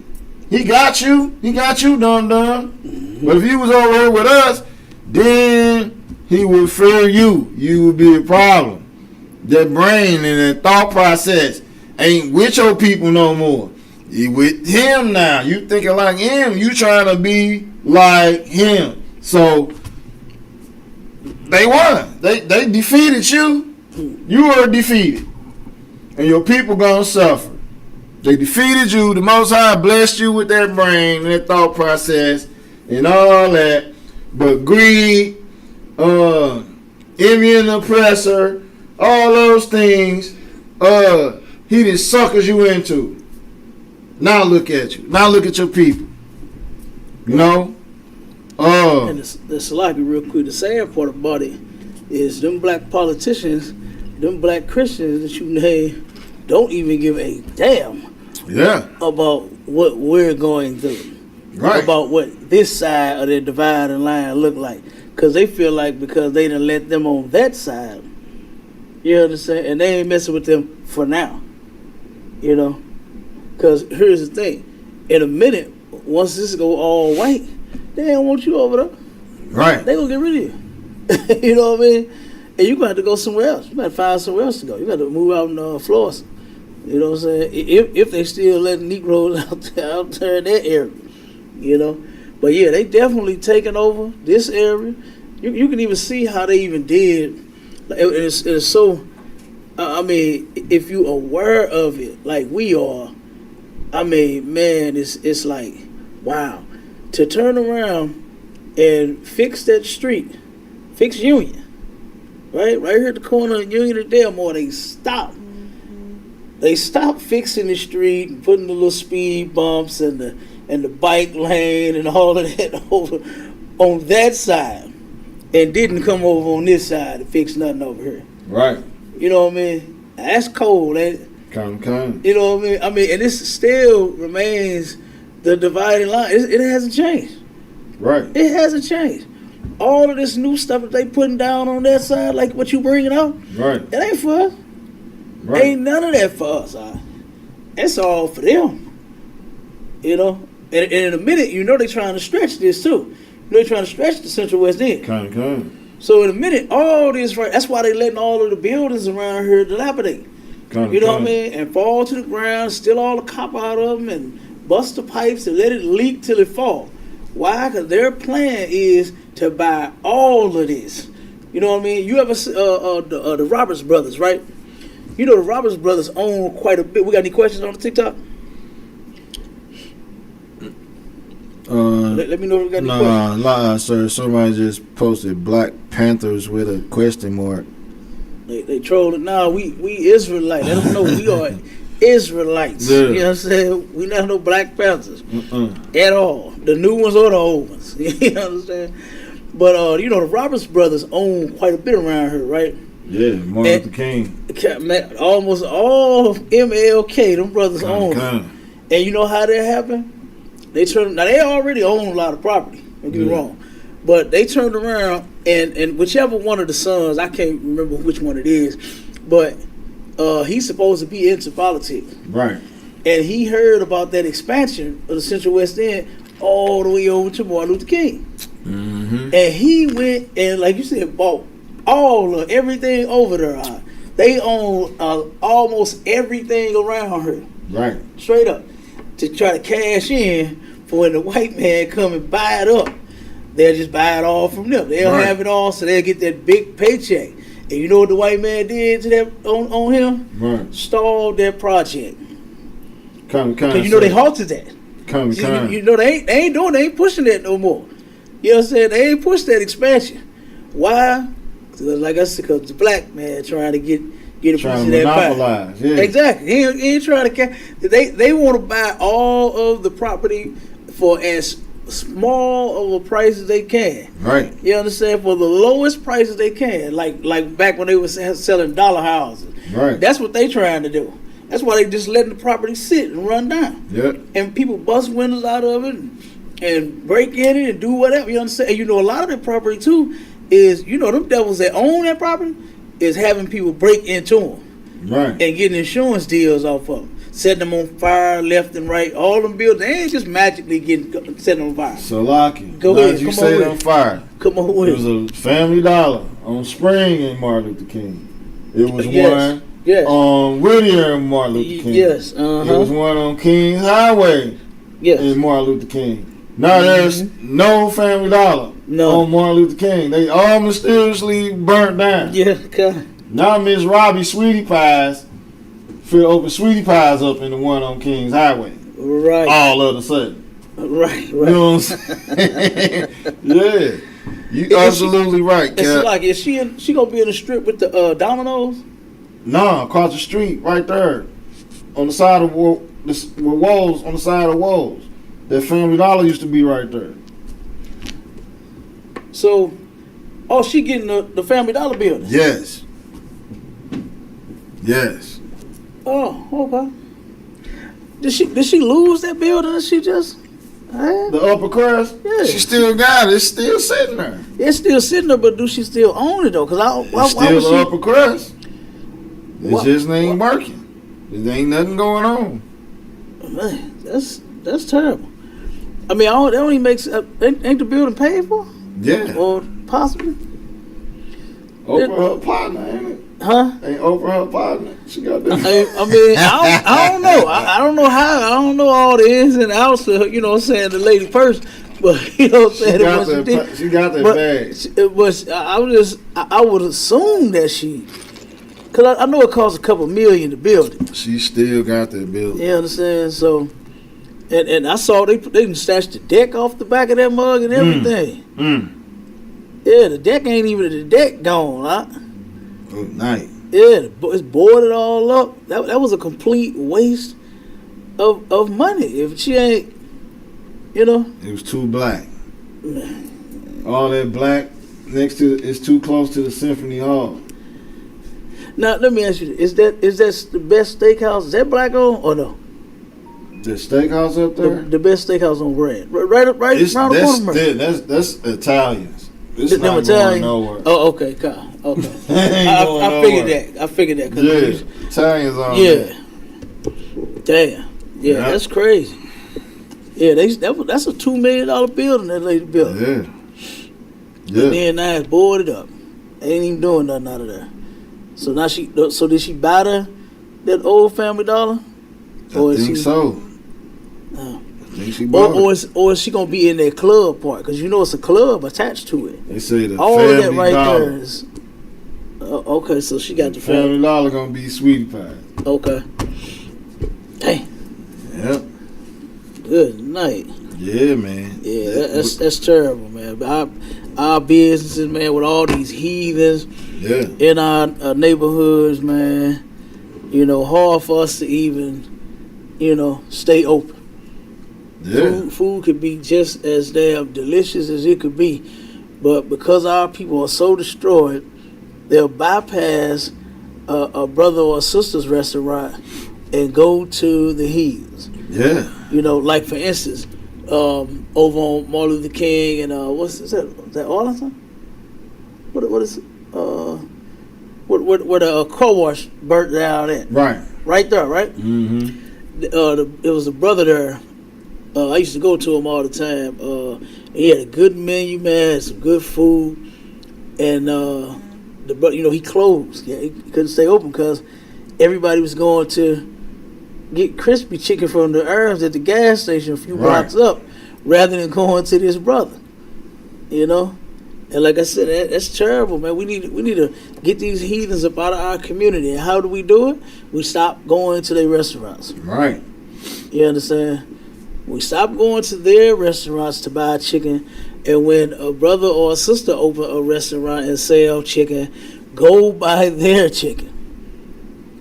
He got you. He got you done. But if he was over here with us, then he would fear you. You would be a problem. That brain and that thought process ain't with your people no more. You with him now. You thinking like him. You trying to be like him. So they won. They defeated you. You were defeated. And your people gonna suffer. They defeated you. The Most High blessed you with that brain, that thought process, and all that. But greed, envy and oppressor, all those things, he just suckers you into. Now look at you. Now look at your people. You know? And the Salaki, real quick, the sad part about it is them black politicians, them black Christians that you name, don't even give a damn about what we're going through. Right. About what this side of the dividing line look like. Because they feel like because they done let them on that side, you understand? And they ain't messing with them for now. You know? Because here's the thing. In a minute, once this go all white, they don't want you over there. Right. They gonna get rid of you. You know what I mean? And you gonna have to go somewhere else. You gotta find somewhere else to go. You gotta move out in Florida. You know what I'm saying? If they still letting Negroes out there in that area. You know? But yeah, they definitely taking over this area. You can even see how they even did. It's so, I mean, if you aware of it like we are, I mean, man, it's like, wow. To turn around and fix that street, fix Union, right here at the corner of Union and Delmore, they stopped fixing the street and putting the little speed bumps and the bike lane and all of that over on that side, and didn't come over on this side to fix nothing over here. Right. You know what I mean? That's cold, ain't it? Kind. You know what I mean? And this still remains the dividing line. It hasn't changed. Right. It hasn't changed. all of this new stuff that they putting down on that side, like what you bringing out, Right. it ain't for us. Right. Ain't none of that for us. It's all for them. You know? And in a minute, you know they trying to stretch this too. You know they trying to stretch the Central West End. Kind. So in a minute, all this, right, that's why they letting all of the buildings around here dilapidate. You know what I mean? And fall to the ground, steal all the copper out of them, and bust the pipes and let it leak till it fall. Why? Because their plan is to buy all of this. You know what I mean? You ever the Roberts brothers, right? You know the Roberts brothers own quite a bit. We got any questions on the TikTok? Let me know if we got any questions. Nah, sir. Somebody just posted Black Panthers with a question mark. They trolling. Nah, we Israelites. Let them know we are Israelites. Yeah. You know what I'm saying? We not no Black Panthers at all. The new ones or the old ones. You know what I'm saying? But you know the Roberts brothers own quite a bit around here, right? Yeah, Martin Luther King. Man, almost all of MLK, them brothers own. Kinda. And you know how that happened? They already own a lot of property. Don't get me wrong. But they turned around and whichever one of the sons, I can't remember which one it is, but he's supposed to be into politics. Right. And he heard about that expansion of the Central West End all the way over to Martin Luther King. Mm-hmm. And he went and, like you said, bought all of everything over there. They own almost everything around here. Right. Straight up. To try to cash in for when the white man come and buy it up. They'll just buy it all from them. They'll have it all, so they'll get that big paycheck. And you know what the white man did to that on him? Right. Stalled that project. Because you know they halted that. You know they ain't pushing that no more. You know what I'm saying? They ain't push that expansion. Why? Because like I said, because the black man trying to get a piece of that pie. Yeah. Exactly. He ain't trying to. They want to buy all of the property for as small of a price as they can. Right. You understand? For the lowest prices they can. Like back when they was selling dollar houses. Right. That's what they trying to do. That's why they just letting the property sit and run down. Yep. And people bust windows out of it and break in it and do whatever. You understand? And you know a lot of that property too is, you know, them devils that own that property is having people break into them. Right. And getting insurance deals off of them. Setting them on fire left and right. All them buildings, they ain't just magically setting them on fire. So, Lockie, Go glad ahead, you come say on it on with fire. Come on with It was a Family Dollar on Spring and Martin Luther King. It was one on Whittier and Martin Luther King. Yes. It was one on Kings Highway and Martin Luther King. Now there's no Family Dollar on Martin Luther King. They all mysteriously burnt down. Yeah, okay. Now Miss Robbie Sweetie Pies finna open Sweetie Pies up in the one on Kings Highway. Right. All of a sudden. Right. You know what I'm saying? Yeah. You absolutely right, Cap. It's like, is she gonna be in the strip with the Domino's? No, across the street, right there, on the side of Woles, on the side of Woles. That Family Dollar used to be right there. So, she getting the Family Dollar building? Yes. Yes. Oh, okay. Did she lose that building? Or she just the upper crust? Yeah. She still got it. It's still sitting there. It's still sitting there, but do she still own it though? Because it's still the upper crust. It just ain't working. There ain't nothing going on. Man, that's terrible. I mean, that only makes ain't the building paid for? Yeah. Or possibly. Oprah her partner, ain't it? Huh? Ain't Oprah her partner? She got that. I mean, I don't know. I don't know how. I don't know all the ins and outs of, you know what I'm saying, the lady purse. But, you know what I'm saying? She got that bag. I would assume that she, because I know it costs a couple million to build it. She still got that building. You understand? So, and I saw they done snatched the deck off the back of that mug and everything. Yeah, the deck ain't even the deck gone, huh? Oh, nice. Yeah, it's boarded all up. That was a complete waste of money. If she ain't, you know. It was too black. All that black next to it's too close to the Symphony Hall. Now let me ask you: Is that the best steakhouse? Is that black owned or no? The steakhouse up there. The best steakhouse on Grand, right around the corner. That's Italians. It's Them not Italian? going nowhere. Oh, okay, Kyle. Okay. Ain't going I figured nowhere. that. I figured that. 'Cause Yeah, Italians on yeah. there. Damn. Yeah, Yeah. that's crazy. Yeah, that's a $2 million building that lady built. Yeah. And Yeah. then now it's boarded up. Ain't even doing nothing out of there. So now did she buy that old Family Dollar? I think so. Oh. I think she bought it. Or is she gonna be in that club part? Because you know it's a club attached to it. They say the All Family of that right Dollar. there is. Okay, so she got the Family Dollar gonna be Sweetie Pie. Okay. Hey, Yep. good night. Yeah, man. Yeah, that's terrible, man. But our businesses, man, with all these heathens Yeah. in our neighborhoods, man, you know, hard for us to even, you know, stay open. Yeah. Food could be just as damn delicious as it could be, but because our people are so destroyed, they'll bypass a brother or a sister's restaurant and go to the heathens. Yeah. You know, like for instance, over on Martin Luther King and what's is that? Is that Arlington? What is where the car wash burnt down at? Right there, right? Mm-hmm. It was a brother there. I used to go to him all the time. He had a good menu, man, had some good food, and the brother, you know, he closed. Yeah, he couldn't stay open because everybody was going to get crispy chicken from the Arabs at the gas station a few blocks up, rather than going to this brother. You know, and like I said, that's terrible, man. We need to get these heathens up out of our community. And how do we do it? We stop going to their restaurants. Right. You understand? We stop going to their restaurants to buy chicken, and when a brother or a sister open a restaurant and sell chicken, go buy their chicken.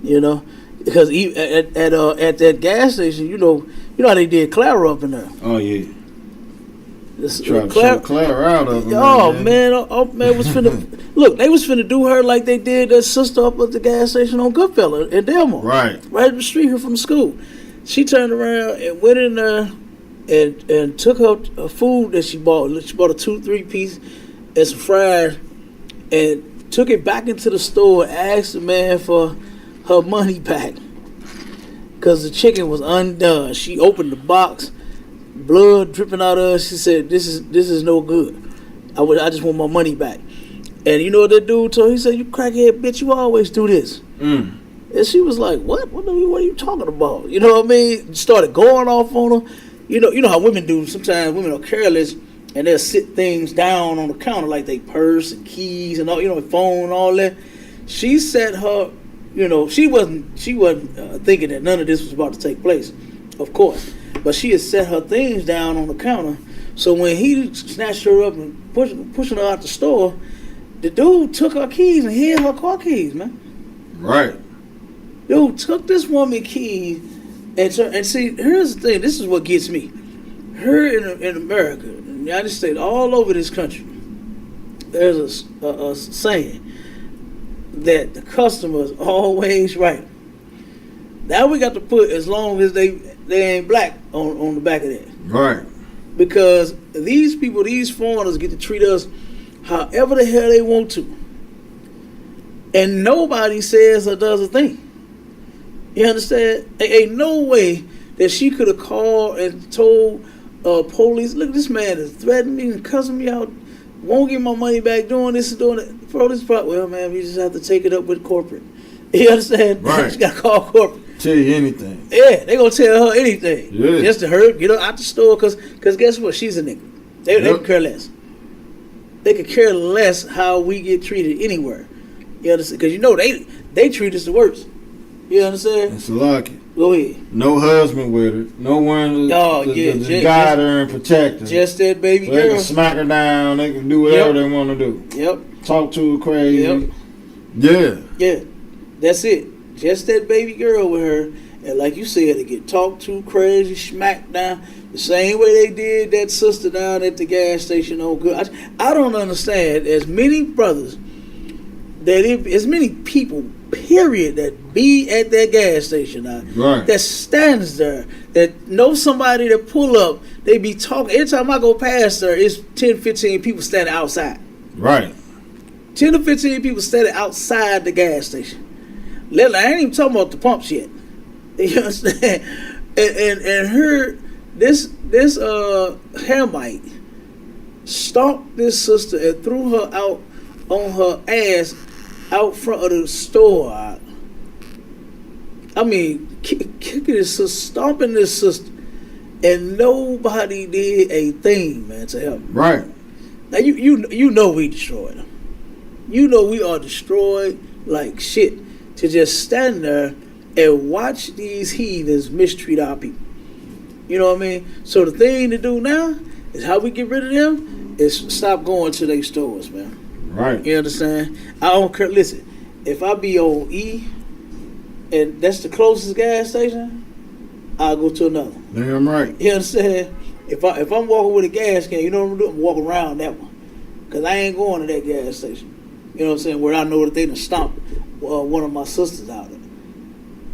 You know, because at that gas station, you know how they did Clara up in there. Oh yeah. Try to show Clara out of them. Oh man, was finna look. They was finna do her like they did that sister up at the gas station on Goodfellas in Delmar. Right up the street here from school. She turned around and went in there and took her food that she bought. She bought a 2-3 piece and some fries, and took it back into the store and asked the man for her money back because the chicken was undone. She opened the box, blood dripping out of her. She said, "This is no good. I just want my money back." And you know what that dude told her? He said, "You crackhead bitch, you always do this." And she was like, "What? What are you talking about?" You know what I mean? Started going off on her. You know how women do. Sometimes women are careless and they'll sit things down on the counter like they purse and keys and all, you know, phone and all that. She set her, you know, she wasn't thinking that none of this was about to take place, of course. But she had set her things down on the counter. So when he snatched her up and pushing her out the store, the dude took her keys and hid her car keys, man. Right. Dude took this woman keys and see, here's the thing. This is what gets me. Here in America, in the United States, all over this country, there's a saying that the customer is always right. Now we got to put as long as they ain't black on the back of that. Right. Because these people, these foreigners get to treat us however the hell they want to. And nobody says or does a thing. You understand? Ain't no way that she could have called and told police, "Look, this man is threatening me and cussing me out, won't give my money back, doing this and doing that." For this part, well, man, you just have to take it up with corporate. You understand? Right. You got to call corporate. Tell you anything. Yeah, they gonna tell her anything. Yeah. Just to her, get her out the store, cause guess what? She's a nigga. They could care less. They could care less how we get treated anywhere. You understand? Cause you know they treat us the worst. You understand? It's lucky. Go ahead. No husband with her. No one to guide her and protect her. Just that baby so girl. They can smack her down. They can do whatever they want to do. Yep. Talk to her crazy. Yep. Yeah. Yeah. That's it. Just that baby girl with her. And like you said, they get talked to crazy, smacked down. The same way they did that sister down at the gas station. Oh, good. I don't understand. As many brothers, as many people, period, that be at that gas station now, right, that stands there, that know somebody that pull up, they be talking. Every time I go past there, it's 10, 15 people standing outside. Right. 10 to 15 people standing outside the gas station. I ain't even talking about the pumps yet. You understand? And her, this Hamite stomped this sister and threw her out on her ass out front of the store. I mean, kicking this sister, stomping this sister, and nobody did a thing, man, to help. Right. Now you know we destroyed them. You know we are destroyed like shit to just stand there and watch these heathens mistreat our people. You know what I mean? So the thing to do now is how we get rid of them is stop going to their stores, man. Right. You understand? I don't care. Listen, if I be on E and that's the closest gas station, I'll go to another. Damn right. You understand? If I'm walking with a gas can, you know what I'm doing? I'm walking around that one. Because I ain't going to that gas station. You know what I'm saying? Where I know that they done stomped one of my sisters out of it.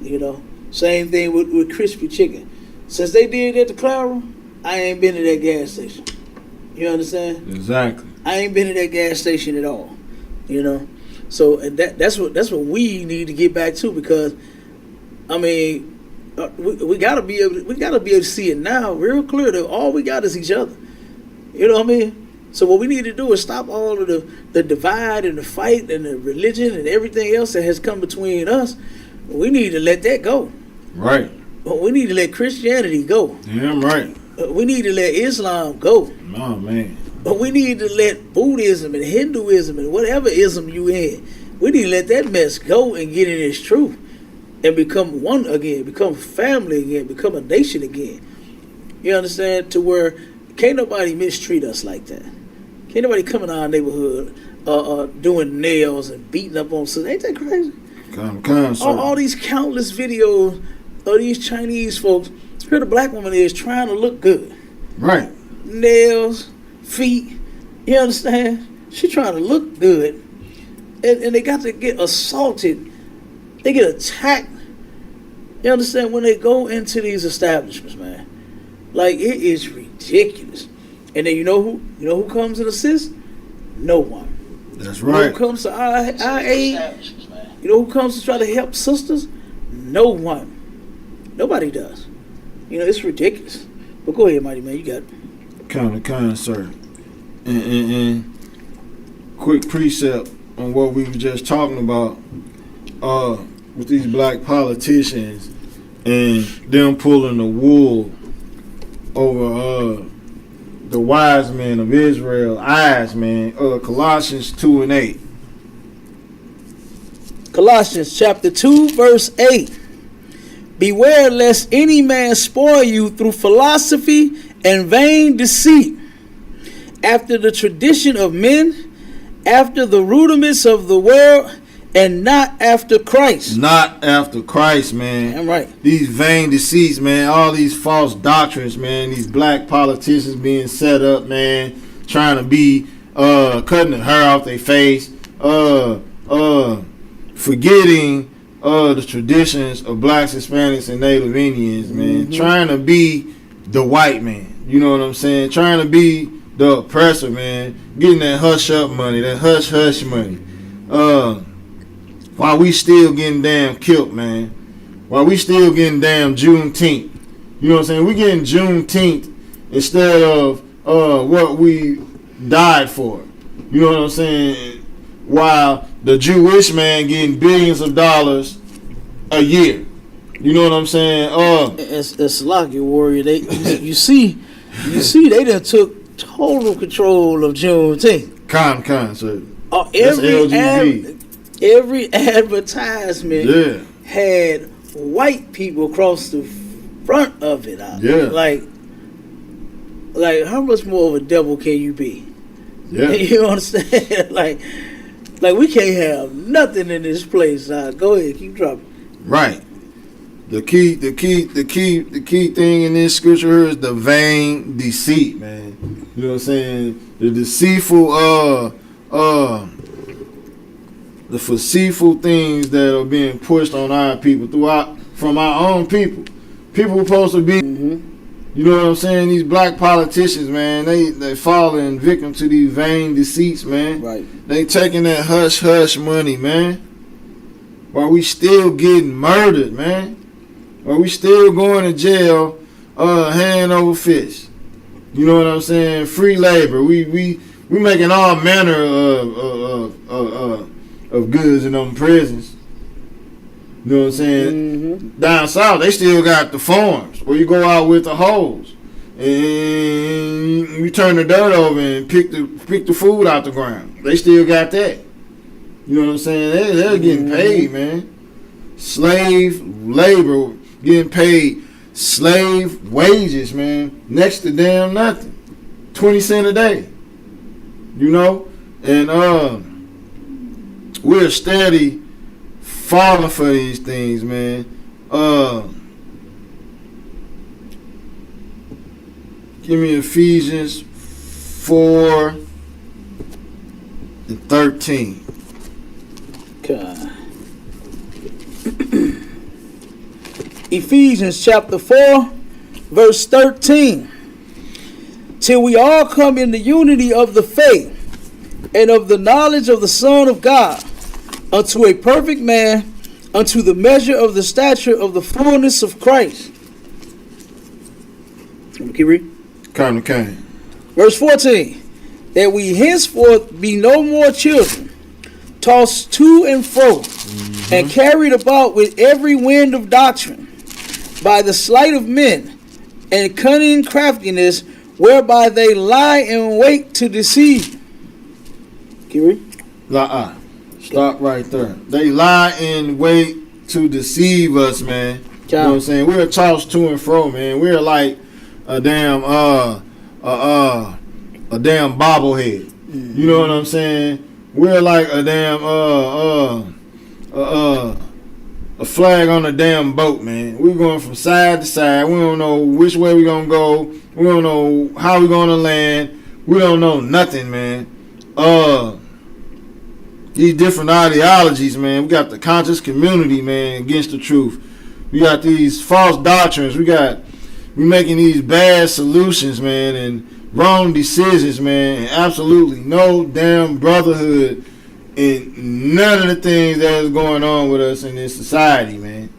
You know? Same thing with crispy chicken. Since they did that to Clara, I ain't been to that gas station. You understand? Exactly. I ain't been to that gas station at all. You know? So and that's what we need to get back to, because I mean we gotta be able to see it now real clear that all we got is each other. You know what I mean? So what we need to do is stop all of the divide and the fight and the religion and everything else that has come between us. We need to let that go. Right. We need to let Christianity go. Damn right. We need to let Islam go. Oh man. But we need to let Buddhism and Hinduism and whatever ism you in, we need to let that mess go and get in its truth and become one again, become family again, become a nation again. You understand? To where can't nobody mistreat us like that. Can't nobody come in our neighborhood doing nails and beating up on sisters. Ain't that crazy? All these countless videos of these Chinese folks, here the black woman is trying to look good. Right. Nails, feet, you understand? She trying to look good. And they got to get assaulted. They get attacked. You understand? When they go into these establishments, man. Like, it is ridiculous. And then you know who comes and assists? No one. That's You know right. who comes to our aid? You know who comes to try to help sisters? No one. Nobody does. You know, it's ridiculous. But go ahead, Mighty Man, you got it. Kind, sir. And quick precept on what we were just talking about with these black politicians and them pulling the wool over the wise men of Israel eyes, man. Colossians 2:8. Colossians chapter 2, verse 8. Beware lest any man spoil you through philosophy and vain deceit, after the tradition of men, after the rudiments of the world, and not after Christ. Not after Christ, man. I'm right. These vain deceits, man. All these false doctrines, man. These black politicians being set up, man. Trying to be cutting the hair off their face. Forgetting the traditions of blacks, Hispanics, and Native Indians, man. Mm-hmm. Trying to be the white man. You know what I'm saying? Trying to be the oppressor, man. Getting that hush up money, that hush hush money. While we still getting damn killed, man. While we still getting damn Juneteenth. You know what I'm saying? We getting Juneteenth instead of what we died for. You know what I'm saying? While the Jewish man getting billions of dollars a year. You know what I'm saying? It's like your warrior. You see, they done took total control of Juneteenth. Con, sir. Every advertisement had white people across the front of it. Yeah. Like how much more of a devil can you be? Yeah. You understand? like we can't have nothing in this place. Go ahead, keep dropping. Right. The key thing in this scripture here is the vain deceit, man. You know what I'm saying? The deceitful the deceitful things that are being pushed on our people from our own people. People supposed to be You know what I'm saying? These black politicians, man, they falling victim to these vain deceits, man. Right. They taking that hush hush money, man. While we still getting murdered, man. While we still going to jail, hand over fist. You know what I'm saying? Free labor. We making all manner of goods in them prisons. You know what I'm saying? Mm-hmm. Down south, they still got the farms where you go out with the hose and you turn the dirt over and pick the food out the ground. They still got that. You know what I'm saying? They're getting paid, man. Slave labor, getting paid slave wages, man. Next to damn nothing. 20 cents a day. You know? And we're steady falling for these things, man. Give me Ephesians 4:13. God. Ephesians chapter 4, verse 13. Till we all come in the unity of the faith and of the knowledge of the Son of God, unto a perfect man, unto the measure of the stature of the fullness of Christ. Keep reading. Come to Cain. Verse 14. That we henceforth be no more children, tossed to and fro, and carried about with every wind of doctrine, by the sleight of men, and cunning craftiness, whereby they lie in wait to deceive. Keep reading. Stop right there. They lie in wait to deceive us, man. You know what I'm saying? We're tossed to and fro, man. We're like a damn bobblehead. You know what I'm saying? We're like a damn a flag on a damn boat, man. We're going from side to side. We don't know which way we're gonna go. We don't know how we're gonna land. We don't know nothing, man. These different ideologies, man. We got the conscious community, man, against the truth. We got these false doctrines. We making these bad solutions, man, and wrong decisions, man, and absolutely no damn brotherhood in none of the things that is going on with us in this society, man.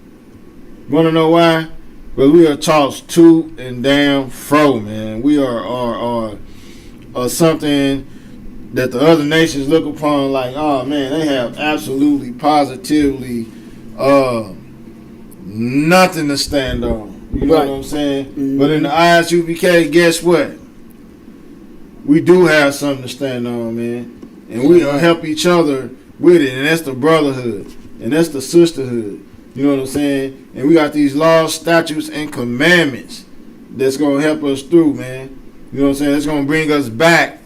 You want to know why? Well, we are tossed to and damn fro, man. We are something that the other nations look upon like, oh man, they have absolutely, positively nothing to stand on. You know what I'm saying? Mm-hmm. But in the ISUPK, guess what? We do have something to stand on, man. And we help each other with it. And that's the brotherhood. And that's the sisterhood. You know what I'm saying? And we got these laws, statutes, and commandments that's going to help us through, man. You know what I'm saying? That's going to bring us back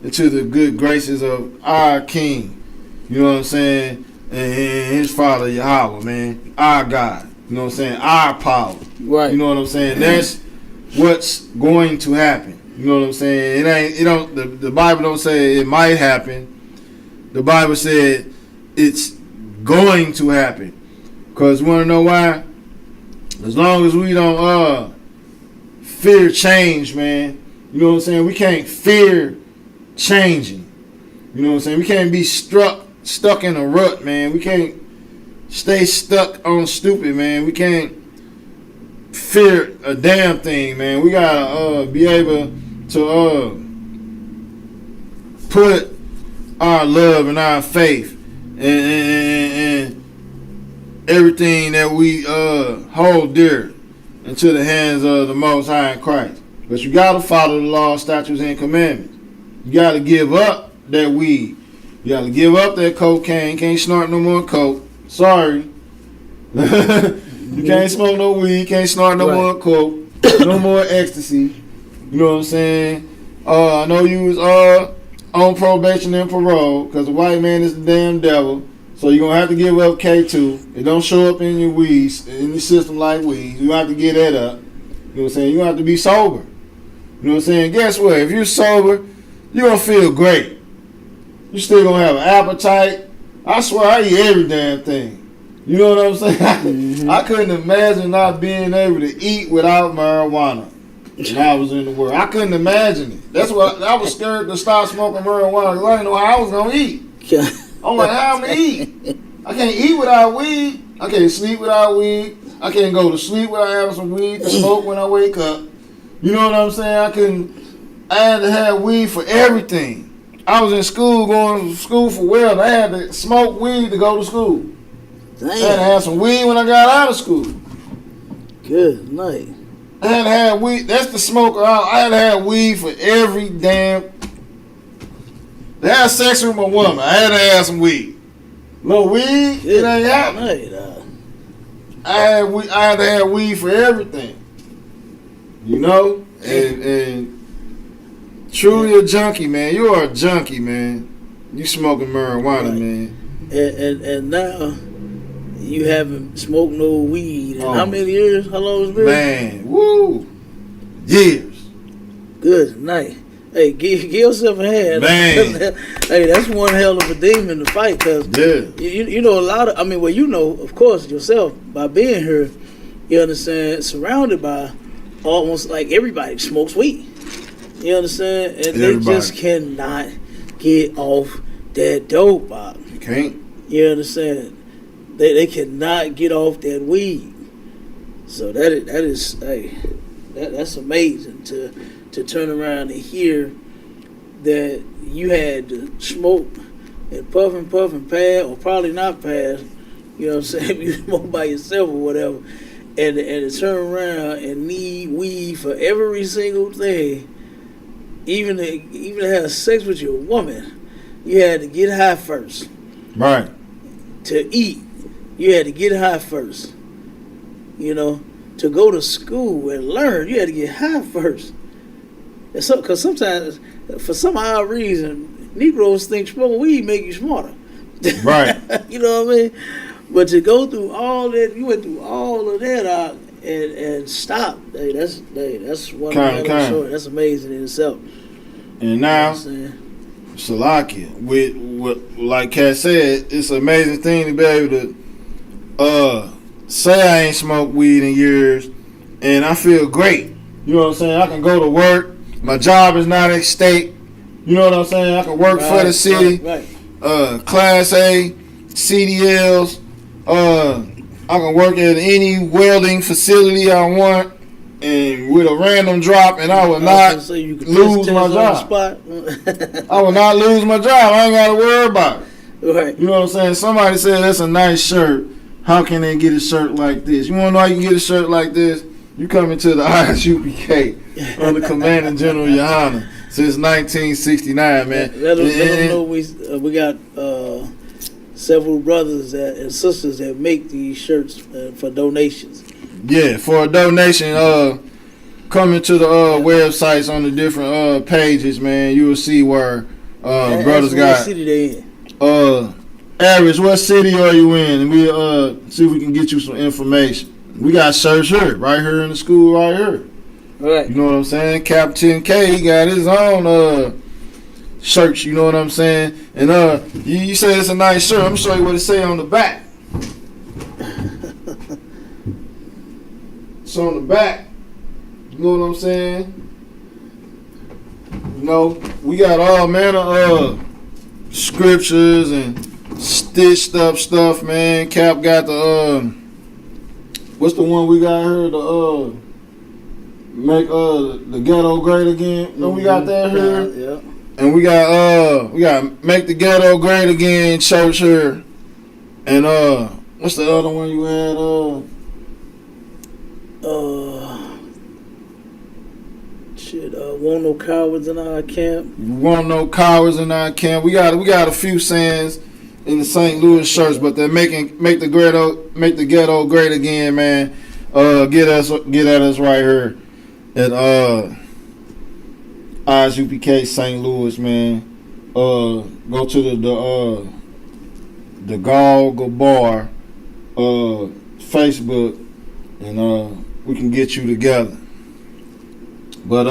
into the good graces of our King. You know what I'm saying? And his Father, Yahweh, man. Our God. You know what I'm saying? Our power. Right. You know what I'm saying? That's what's going to happen. You know what I'm saying? The Bible don't say it might happen. The Bible said it's going to happen. Because you want to know why? As long as we don't fear change, man. You know what I'm saying? We can't fear changing. You know what I'm saying? We can't be stuck in a rut, man. We can't stay stuck on stupid, man. We can't fear a damn thing, man. We gotta be able to put our love and our faith and everything that we hold dear into the hands of the Most High in Christ. But you gotta follow the law, statutes, and commandments. You gotta give up that weed. You gotta give up that cocaine. Can't snort no more coke. Sorry. You can't smoke no weed. Can't snort no more coke. No more ecstasy. You know what I'm saying? I know you was on probation and parole because the white man is the damn devil. So you're gonna have to give up K2. It don't show up in your weeds, in your system like weeds. You have to get that up. You know what I'm saying? You have to be sober. You know what I'm saying? Guess what? If you're sober, you're gonna feel great. You still gonna have an appetite. I swear I eat every damn thing. You know what I'm saying? I couldn't imagine not being able to eat without marijuana. and I was in the world. I couldn't imagine it. That's why I was scared to start smoking marijuana because I didn't know how I was gonna eat. I'm like, how I'm gonna eat? I can't eat without weed. I can't sleep without weed. I can't go to sleep without having some weed to smoke when I wake up. You know what I'm saying? I had to have weed for everything. I was in school, going to school for welding. I had to smoke weed to go to school. Damn. I had to have some weed when I got out of school. Good night. I had to have weed. That's the smoker. I had to have weed for every damn. To have sex with my woman, I had to have some weed. No weed, Good it ain't happening. night. I had to have weed for everything. You know? And truly a junkie, man. You are a junkie, man. You smoking marijuana, Right. man. And now you haven't smoked no weed in Oh. how many years? How long it's been? Man, woo. Years. Good night. Hey, give yourself a hand. Man. Hey, that's one hell of a demon to fight, because Yeah. you know a lot of, I mean, well, you know, of course, yourself, by being here, you understand, surrounded by almost like everybody smokes weed. You understand? And Everybody. they just cannot get off that dope, Bob. You can't. You understand? They cannot get off that weed. So that's amazing to turn around and hear that you had to smoke and puff and pass, or probably not pass, you know what I'm saying, you smoke by yourself or whatever, and to turn around and need weed for every single thing, even to have sex with your woman, you had to get high first. Right. To eat, you had to get high first. You know, to go to school and learn, you had to get high first. And so, because sometimes, for some odd reason, Negroes think smoking weed make you smarter. Right. You know what I mean? But to go through all that, you went through all of that out and stop. Hey, that's one Kind. That's amazing in itself. And now, You know what I'm saying? Salakia, with like Kat said, it's an amazing thing to be able to say I ain't smoked weed in years, and I feel great. You know what I'm saying? I can go to work. My job is not at stake. You know what I'm saying? I can work for the city. Right. Class A, CDLs. I can work at any welding facility I want, and with a random drop, and I will not lose my job. I will not lose my job. I ain't got to worry about it. Right. You know what I'm saying? Somebody said that's a nice shirt. How can they get a shirt like this? You want to know how you can get a shirt like this? You come into the Isupk under Commanding General Yohana since 1969, man. Let them know we got several brothers and sisters that make these shirts for donations. Yeah, for a donation, coming to the websites on the different pages, man, you will see where brothers got. What city they in? Average, what city are you in? And we'll see if we can get you some information. We got shirts here, right here in the school, right here. All right. You know what I'm saying? Captain K, he got his own shirts, you know what I'm saying? And you say it's a nice shirt. I'm gonna show you what it say on the back. It's on the back. You know what I'm saying? You know, we got all manner of scriptures and stitched up stuff, man. Cap got the what's the one we got here? The make the ghetto great again. No, we got that here. Yeah. And we got make the ghetto great again church here. And what's the other one you had? Want no cowards in our camp. Want no cowards in our camp. We got a few sayings in the St. Louis shirts, but they're make the ghetto great again, man. Get at us right here at Isupk St. Louis, man. Go to the Galga Bar Facebook, and we can get you together. But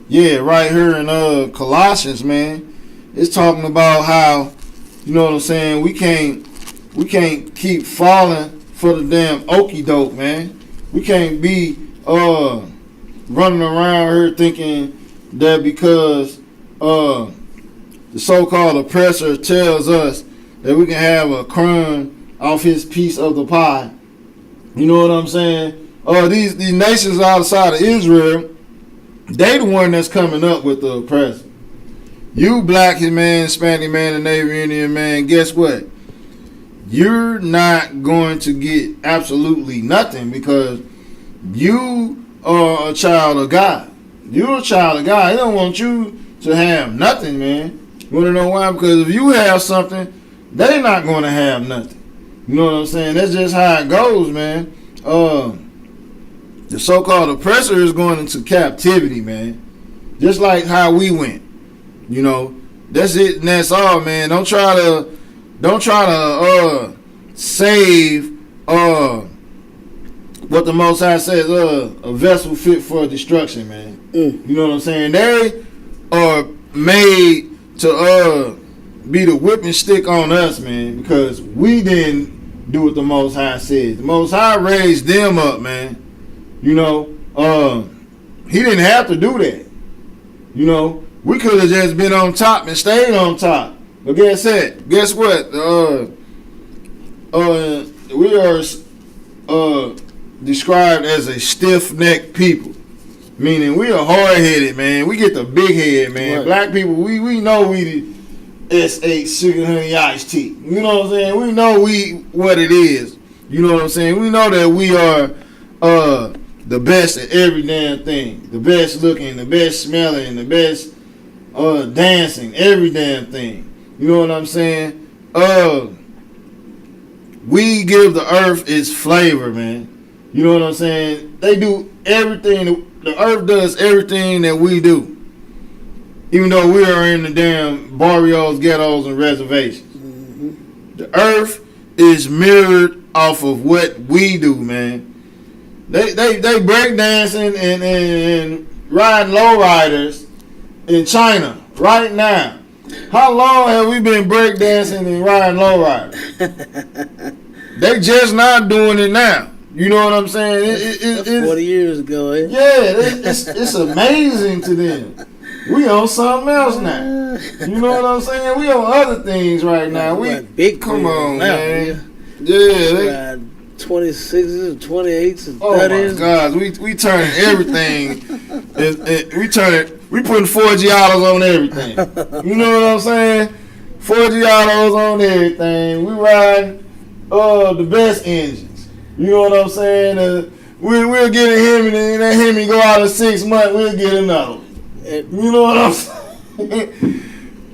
yeah, right here in Colossians, man, it's talking about how, you know what I'm saying, we can't keep falling for the damn okie doke, man. We can't be running around here thinking that because the so-called oppressor tells us that we can have a crumb off his piece of the pie. You know what I'm saying? These nations outside of Israel, they the one that's coming up with the oppressor. You black man, Hispanic man, and Native Indian man, guess what? You're not going to get absolutely nothing because you are a child of God. You're a child of God. He don't want you to have nothing, man. You want to know why? Because if you have something, they're not going to have nothing. You know what I'm saying? That's just how it goes, man. The so-called oppressor is going into captivity, man. Just like how we went. You know, that's it and that's all, man. Don't try to save what the Most High says, a vessel fit for destruction, man. You know what I'm saying? They are made to be the whipping stick on us, man, because we didn't do what the Most High said. The Most High raised them up, man. You know, he didn't have to do that. You know, we could have just been on top and stayed on top. But guess what? We are described as a stiff-necked people. Meaning we are hard-headed, man. We get the big head, man. Right. Black people, we know we the S8 sugar honey iced tea. You know what I'm saying? We know what it is. You know what I'm saying? We know that we are the best at every damn thing. The best looking, the best smelling, the best dancing, every damn thing. You know what I'm saying? We give the earth its flavor, man. You know what I'm saying? They do everything. The earth does everything that we do. Even though we are in the damn barrios, ghettos, and reservations. Mm-hmm. The earth is mirrored off of what we do, man. They break dancing and riding lowriders in China right now. How long have we been break dancing and riding lowriders? They just not doing it now. You know what I'm saying? It's 40 years ago, eh? Yeah, it's amazing to them. We on something else now. You know what I'm saying? We on other things right now. We big come on, now, man. Yeah, 26s and 28s and 30s. Oh my God, we turning everything. We putting 4 Giottos on everything. You know what I'm saying? 4 Giottos on everything. We riding the best engines. You know what I'm saying? We'll get a Hemi, and that Hemi go out in 6 months. We'll get another one. You know what I'm saying?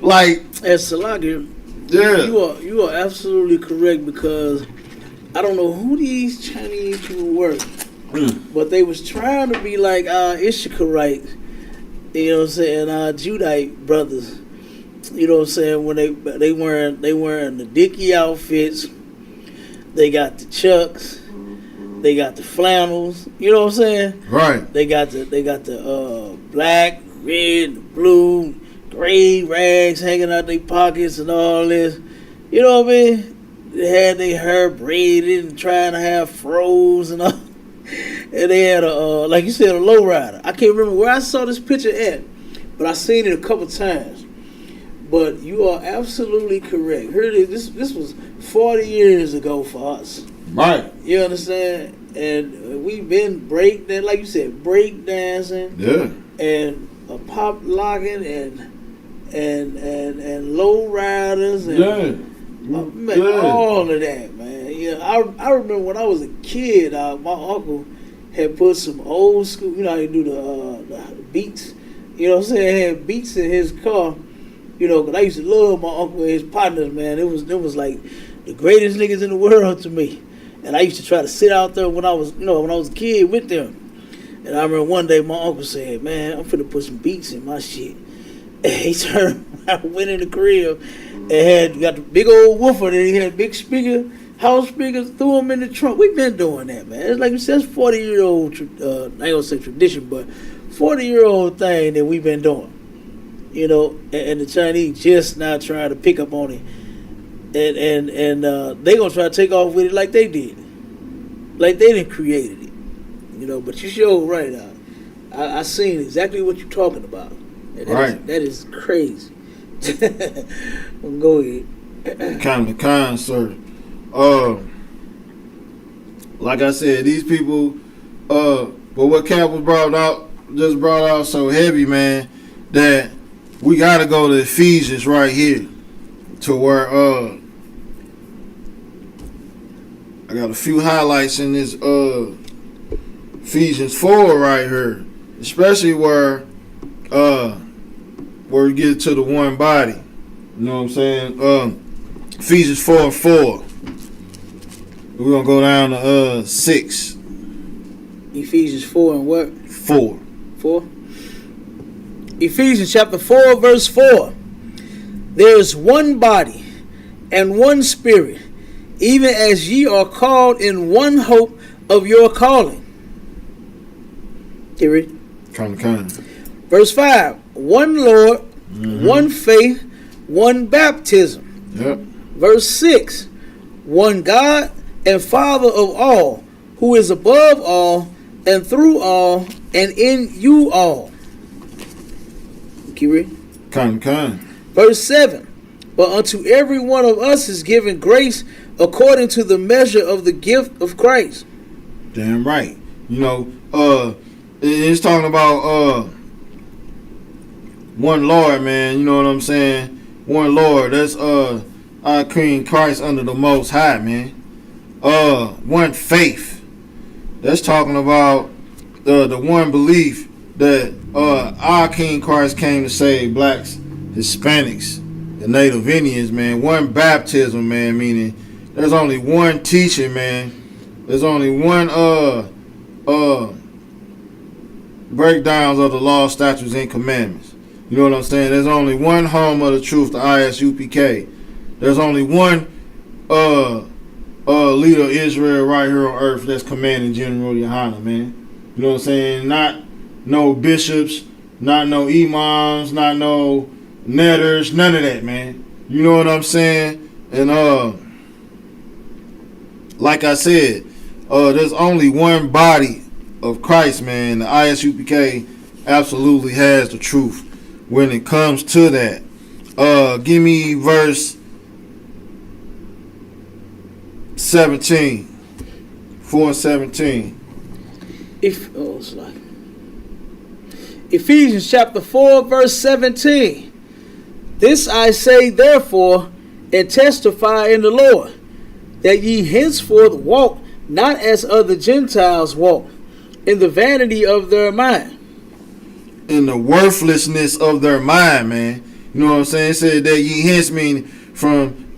Like, as Salagi, yeah, you are absolutely correct, because I don't know who these Chinese people were, but they was trying to be like our Issacharites, you know what I'm saying, our Judite brothers, you know what I'm saying, when they wearing the Dickie outfits, they got the Chucks, they got the flannels, you know what I'm saying? Right. They got the black, red, blue, gray rags hanging out their pockets and all this, you know what I mean? They had their hair braided and trying to have froze and all. And they had like you said, a lowrider. I can't remember where I saw this picture at, but I seen it a couple times. But you are absolutely correct. Here it is. This was 40 years ago for us. Right. You understand? And we've been break dancing. Yeah. And pop locking and low riders and all of that, man. Yeah, I remember when I was a kid, my uncle had put some old school, you know how you do the beats, you know what I'm saying, had beats in his car, you know, because I used to love my uncle and his partners, man. It was like the greatest niggas in the world to me. And I used to try to sit out there when I was a kid with them. And I remember one day my uncle said, man, I'm finna put some beats in my shit. And he turned around, went in the crib, and got the big old woofer, and he had big house speakers, threw them in the trunk. We've been doing that, man. It's like you said, it's 40-year-old, I ain't gonna say tradition, but 40-year-old thing that we've been doing. You know, and the Chinese just now trying to pick up on it. And they gonna try to take off with it like they did. Like they didn't create it. You know, but you sure right out. I seen exactly what you're talking about. And that is crazy. Go ahead. Kind, sir. Like I said, these people, but what Cap was brought out so heavy, man, that we gotta go to Ephesians right here, to where I got a few highlights in this Ephesians 4 right here, especially where we get to the one body. You know what I'm saying? Ephesians 4:4. We're gonna go down to 6. Ephesians 4 and what? 4. 4. Ephesians chapter 4, verse 4. There is one body and one spirit, even as ye are called in one hope of your calling. Here it. Kind. Verse 5. One Lord, one faith, one baptism. Yep. Verse 6. One God and Father of all, who is above all, and through all, and in you all. Keep reading. Kind. Verse 7. But unto every one of us is given grace according to the measure of the gift of Christ. Damn right. You know, it's talking about one Lord, man. You know what I'm saying? One Lord. That's our King Christ under the Most High, man. One faith. That's talking about the one belief that our King Christ came to save blacks, Hispanics, the Native Indians, man. One baptism, man, meaning there's only one teaching, man. There's only one breakdowns of the law, statutes, and commandments. You know what I'm saying? There's only one home of the truth, the ISUPK. There's only one leader of Israel right here on earth that's commanding General Yohana, man. You know what I'm saying? Not no bishops, not no imams, not no netters, none of that, man. You know what I'm saying? And like I said, there's only one body of Christ, man. The ISUPK absolutely has the truth when it comes to that. Give me verse 17. 4:17. Ephesians chapter 4, verse 17. This I say therefore, and testify in the Lord, that ye henceforth walk not as other Gentiles walk, in the vanity of their mind. In the worthlessness of their mind, man. You know what I'm saying? It said that ye hence mean from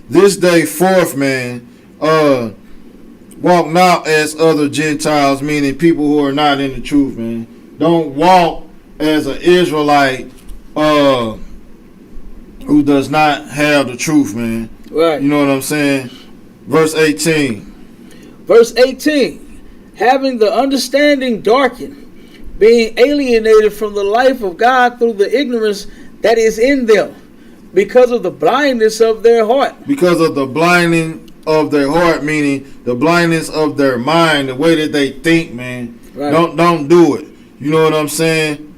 this day forth, man, walk not as other Gentiles, meaning people who are not in the truth, man. Don't walk as an Israelite who does not have the truth, man. Right. You know what I'm saying? Verse 18. Verse 18. Having the understanding darkened, being alienated from the life of God through the ignorance that is in them, because of the blindness of their heart. Because of the blinding of their heart, meaning the blindness of their mind, the way that they think, man. Right. Don't do it. You know what I'm saying?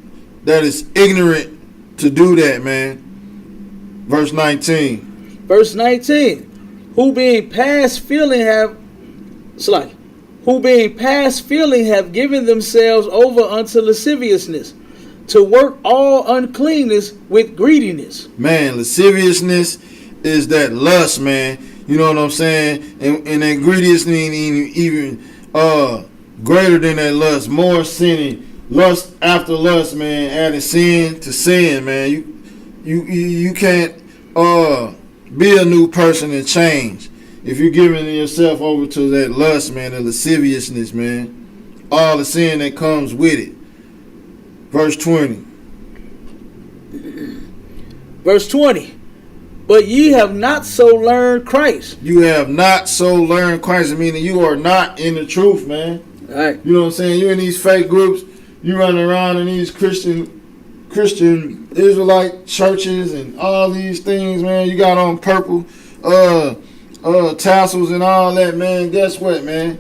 That is ignorant to do that, man. Verse 19. Verse 19. Who being past feeling have given themselves over unto lasciviousness, to work all uncleanness with greediness. Man, lasciviousness is that lust, man. You know what I'm saying? And that greediness even greater than that lust, more sinning. Lust after lust, man, adding sin to sin, man. You can't be a new person and change if you're giving yourself over to that lust, man, the lasciviousness, man. All the sin that comes with it. Verse 20. Verse 20. But ye have not so learned Christ. You have not so learned Christ, meaning you are not in the truth, man. All right. You know what I'm saying? You're in these fake groups. You running around in these Christian Israelite churches and all these things, man. You got on purple tassels and all that, man. Guess what, man?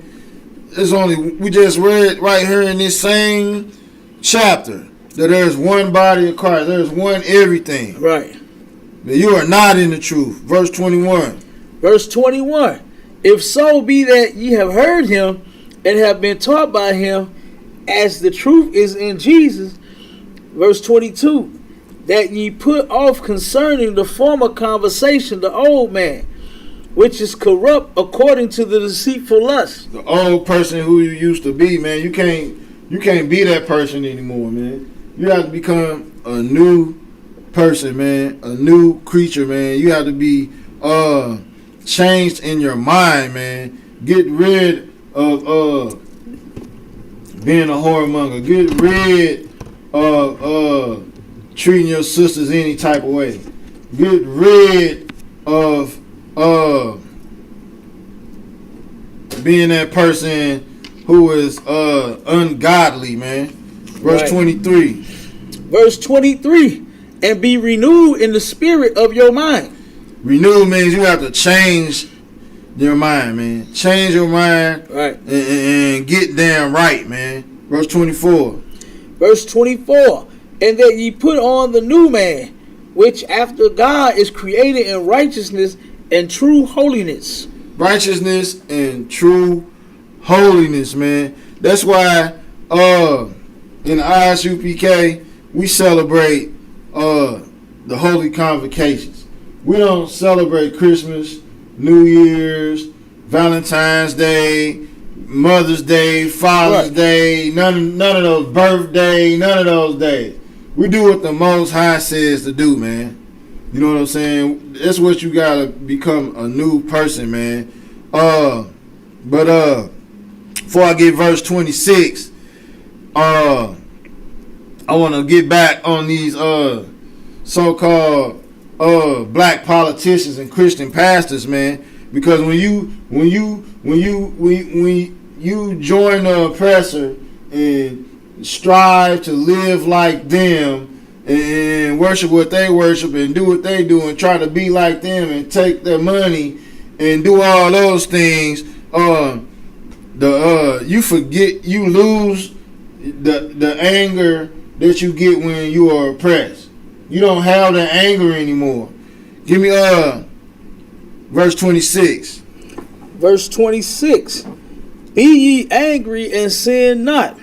We just read right here in this same chapter that there's one body of Christ. There's one everything. Right. That you are not in the truth. Verse 21. Verse 21. If so be that ye have heard him and have been taught by him, as the truth is in Jesus. Verse 22. That ye put off concerning the former conversation the old man, which is corrupt according to the deceitful lust. The old person who you used to be, man. You can't be that person anymore, man. You have to become a new person, man. A new creature, man. You have to be changed in your mind, man. Get rid of being a whoremonger. Get rid of treating your sisters any type of way. Get rid of being that person who is ungodly, man. Verse 23. Verse 23. And be renewed in the spirit of your mind. Renew means you have to change your mind, man. Change your mind, right, and get damn right, man. Verse 24. Verse 24. And that ye put on the new man, which after God is created in righteousness and true holiness. Righteousness and true holiness, man. That's why in the ISUPK we celebrate the holy convocations. We don't celebrate Christmas, New Year's, Valentine's Day, Mother's Day, Father's Day, none of those birthdays, none of those days. We do what the Most High says to do, man. You know what I'm saying? That's what you gotta become, a new person, man. But before I get verse 26, I want to get back on these so-called black politicians and Christian pastors, man. Because when you join the oppressor and strive to live like them and worship what they worship and do what they do and try to be like them and take their money and do all those things, you forget, you lose the anger that you get when you are oppressed. You don't have the anger anymore. Give me verse 26. Verse 26. Be ye angry and sin not.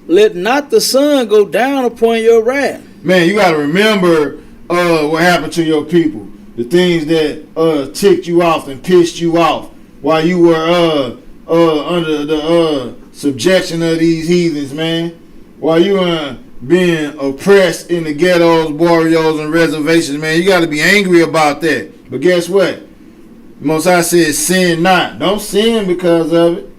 Let not the sun go down upon your wrath. Man, you gotta remember what happened to your people. The things that ticked you off and pissed you off while you were under the subjection of these heathens, man. While you were being oppressed in the ghettos, barrios, and reservations, man. You gotta be angry about that. But guess what? Most High says sin not. Don't sin because of it.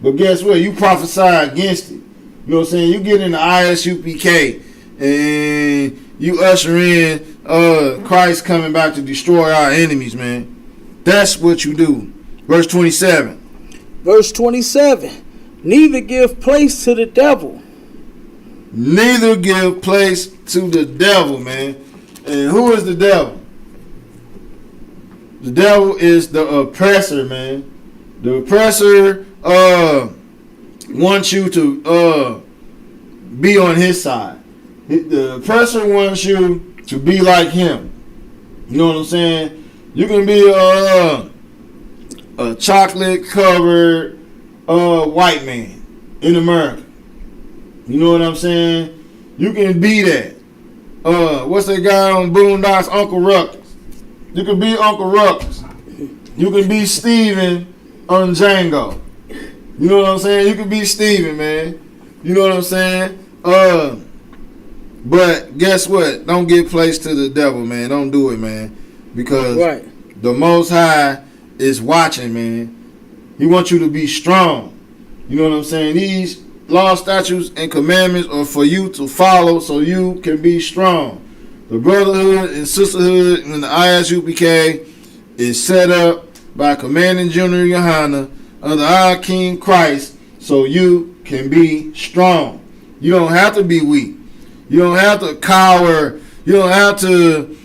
But guess what? You prophesy against it. You know what I'm saying? You get in the ISUPK and you usher in Christ coming back to destroy our enemies, man. That's what you do. Verse 27. Verse 27. Neither give place to the devil. Neither give place to the devil, man. And who is the devil? The devil is the oppressor, man. The oppressor wants you to be on his side. The oppressor wants you to be like him. You know what I'm saying? You can be a chocolate covered white man in America. You know what I'm saying? You can be that. What's that guy on Boondocks? Uncle Ruckus. You can be Uncle Ruckus. You can be Steven on Django. You know what I'm saying? You can be Steven, man. You know what I'm saying? But guess what? Don't give place to the devil, man. Don't do it, man. Because the Most High is watching, man. He wants you to be strong. You know what I'm saying? These laws, statutes, and commandments are for you to follow so you can be strong. The brotherhood and sisterhood in the ISUPK is set up by Commanding General Yohana under our King Christ so you can be strong. You don't have to be weak. You don't have to cower. You don't have to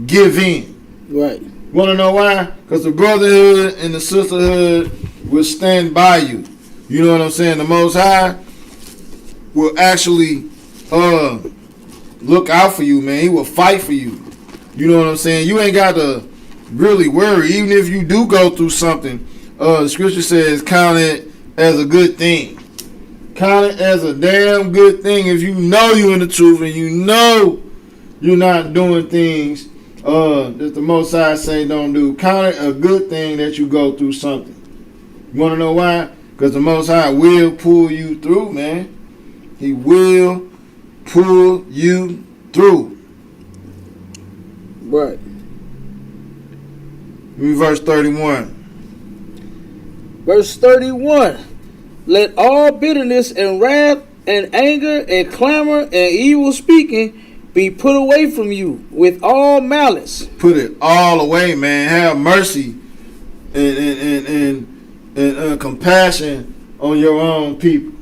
give in. Right. Want to know why? Because the brotherhood and the sisterhood will stand by you. You know what I'm saying? The Most High, will actually look out for you, man. He will fight for you. You know what I'm saying? You ain't got to really worry. Even if you do go through something, the scripture says count it as a good thing. Count it as a damn good thing if you know you're in the truth and you know you're not doing things that the Most High say don't do. Count it a good thing that you go through something. You want to know why? Because the Most High will pull you through, man. He will pull you through. Right. Read verse 31. Verse 31. Let all bitterness and wrath and anger and clamor and evil speaking be put away from you with all malice. Put it all away, man. Have mercy and compassion on your own people.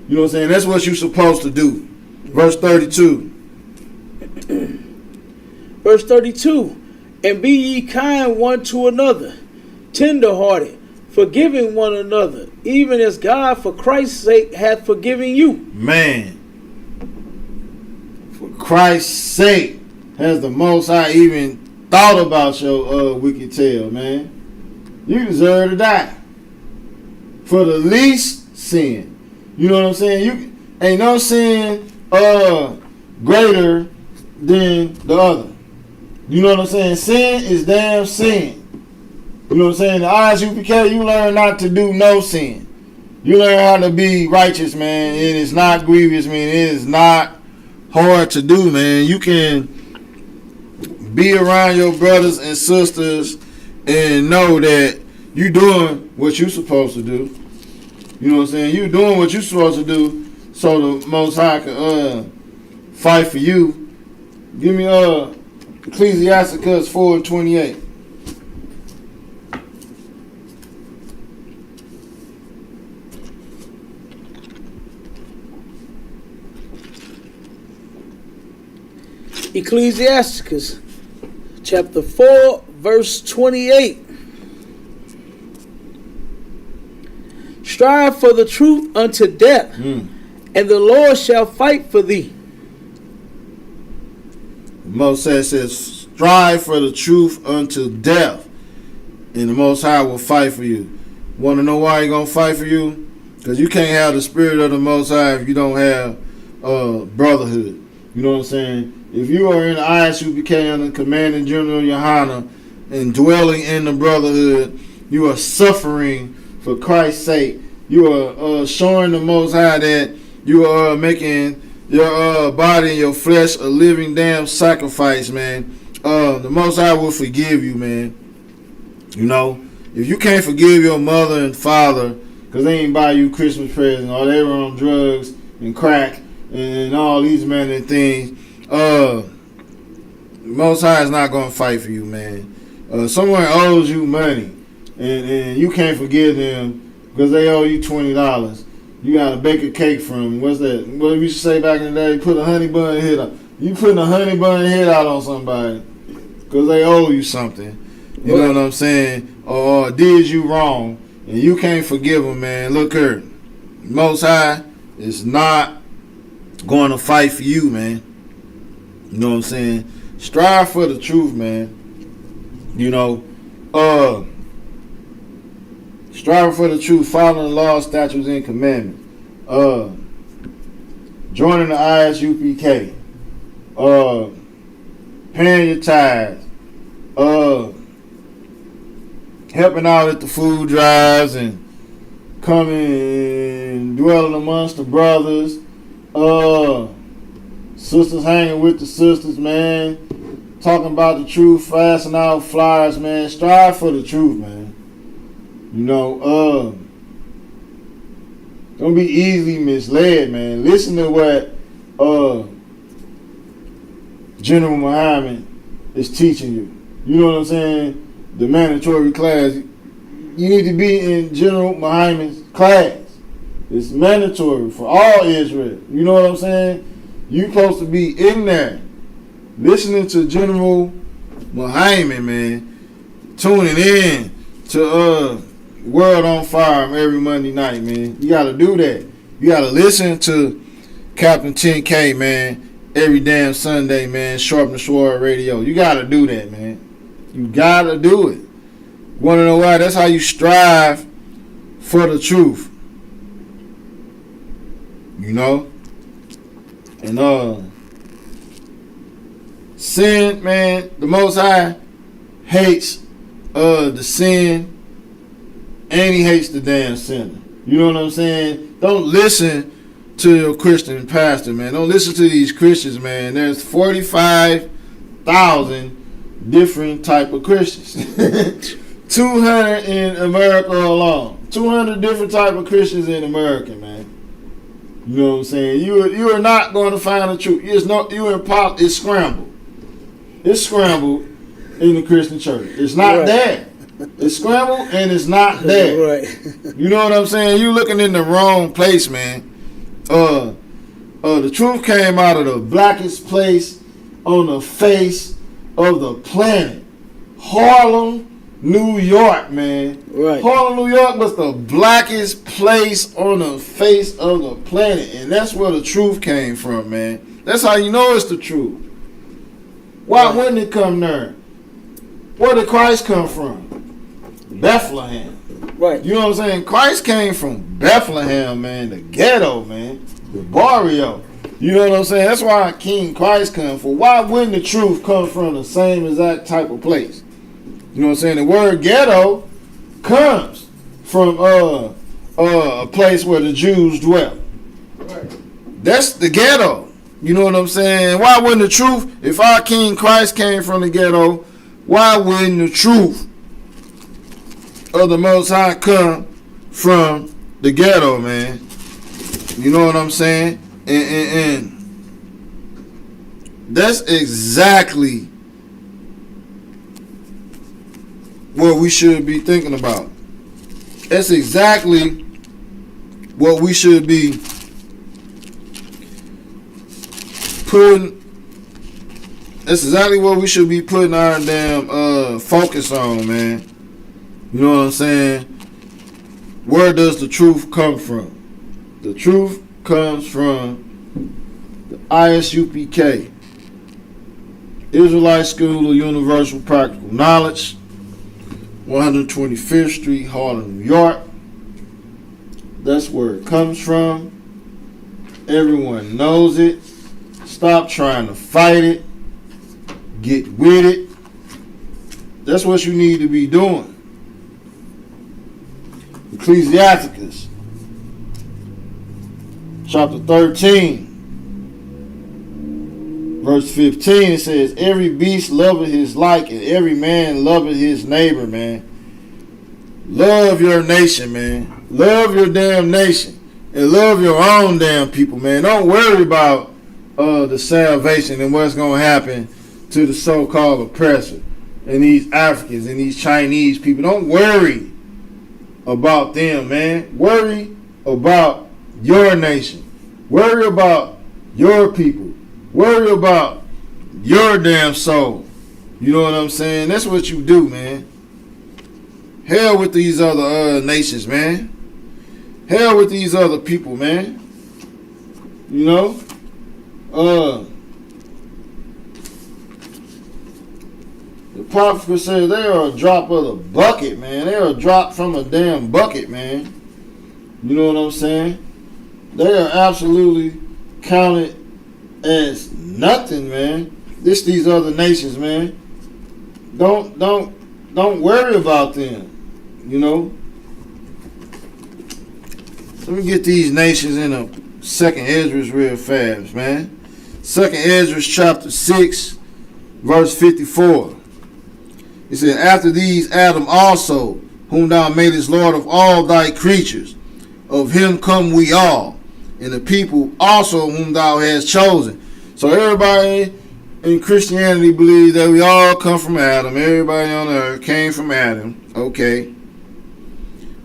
You know what I'm saying? That's what you're supposed to do. Verse 32. Verse 32. And be ye kind one to another, tenderhearted, forgiving one another, even as God for Christ's sake hath forgiven you. Man, for Christ's sake has the Most High even thought about your wicked tail, man. You deserve to die for the least sin. You know what I'm saying? You ain't no sin greater than the other. You know what I'm saying? Sin is damn sin. You know what I'm saying? The Isupk, you learn not to do no sin. You learn how to be righteous, man. It is not grievous, man. It is not hard to do, man. You can be around your brothers and sisters and know that you doing what you supposed to do. You know what I'm saying? You doing what you supposed to do so the Most High can fight for you. Give me Ecclesiasticus 4:28. Ecclesiasticus chapter 4 verse 28. Strive for the truth unto death, and the Lord shall fight for thee. Moses says, strive for the truth unto death, and the Most High will fight for you. Want to know why He gonna fight for you? Because you can't have the spirit of the Most High if you don't have brotherhood. You know what I'm saying? If you are in the Isupk under Commanding General Yohana and dwelling in the brotherhood, you are suffering for Christ's sake. You are showing the Most High that you are making your body and your flesh a living damn sacrifice, man. The Most High will forgive you, man. You know, if you can't forgive your mother and father because they ain't buy you Christmas presents or they were on drugs and crack and all these men and things, Most High is not going to fight for you, man. Someone owes you money and you can't forgive them because they owe you $20. You got to bake a cake from them. What's that? What we used to say back in the day? Put a honey bun head out. You putting a honey bun head out on somebody because they owe you something. You know what I'm saying? Or did you wrong and you can't forgive them, man. Look here. Most High is not going to fight for you, man. You know what I'm saying? Strive for the truth, man. You know, strive for the truth, following the law, statutes, and commandments. Joining the Isupk. Paying your tithes. Helping out at the food drives and coming and dwelling amongst the brothers. Sisters hanging with the sisters, man. Talking about the truth, fasting out flyers, man. Strive for the truth, man. You know, don't be easily misled, man. Listen to what General Muhammad is teaching you. You know what I'm saying? The mandatory class. You need to be in General Muhammad's class. It's mandatory for all Israel. You know what I'm saying? You're supposed to be in there listening to General Muhammad, man. Tuning in to World on Fire every Monday night, man. You got to do that. You got to listen to Captain 10K, man. Every damn Sunday, man. Sharp and Sword Radio. You gotta do that, man. You gotta do it. Wanna know why? That's how you strive for the truth. You know? And sin, man, the Most High hates the sin, and he hates the damn sinner. You know what I'm saying? Don't listen to your Christian pastor, man. Don't listen to these Christians, man. There's 45,000 different type of Christians. 200 in America alone. 200 different type of Christians in America, man. You know what I'm saying? You are not going to find the truth. It's scrambled. It's scrambled in the Christian church. It's not there. It's scrambled and it's not there. Right. You know what I'm saying? You looking in the wrong place, man. The truth came out of the blackest place on the face of the planet. Harlem, New York, man. Right. Harlem, New York was the blackest place on the face of the planet. And that's where the truth came from, man. That's how you know it's the truth. Why wouldn't it come there? Where did Christ come from? Bethlehem. Right. You know what I'm saying? Christ came from Bethlehem, man. The ghetto, man. The barrio. You know what I'm saying? That's why King Christ come from. Why wouldn't the truth come from the same exact type of place? You know what I'm saying? The word ghetto comes from a place where the Jews dwell. Right. That's the ghetto. You know what I'm saying? Why wouldn't the truth, if our King Christ came from the ghetto, why wouldn't the truth of the Most High come from the ghetto, man? You know what I'm saying? And that's exactly what we should be thinking about. That's exactly what we should be putting. That's exactly what we should be putting our damn focus on, man. You know what I'm saying? Where does the truth come from? The truth comes from the ISUPK, Israelite School of Universal Practical Knowledge, 125th Street, Harlem, New York. That's where it comes from. Everyone knows it. Stop trying to fight it. Get with it. That's what you need to be doing. Ecclesiasticus chapter 13 verse 15, it says, every beast loveth his like, and every man loveth his neighbor, man. Love your nation, man. Love your damn nation. And love your own damn people, man. Don't worry about the salvation and what's going to happen to the so-called oppressor and these Africans and these Chinese people. Don't worry about them, man. Worry about your nation. Worry about your people. Worry about your damn soul. You know what I'm saying? That's what you do, man. Hell with these other nations, man. Hell with these other people, man. You know? The prophet says they are a drop of the bucket, man. They are a drop from a damn bucket, man. You know what I'm saying? They are absolutely counted as nothing, man. These other nations, man. Don't worry about them. You know? Let me get these nations in a second Esdras real fast, man. Second Esdras chapter 6, verse 54. It said, after these Adam also, whom thou madest Lord of all thy creatures, of him come we all, and the people also whom thou hast chosen. So everybody in Christianity believes that we all come from Adam. Everybody on earth came from Adam. Okay.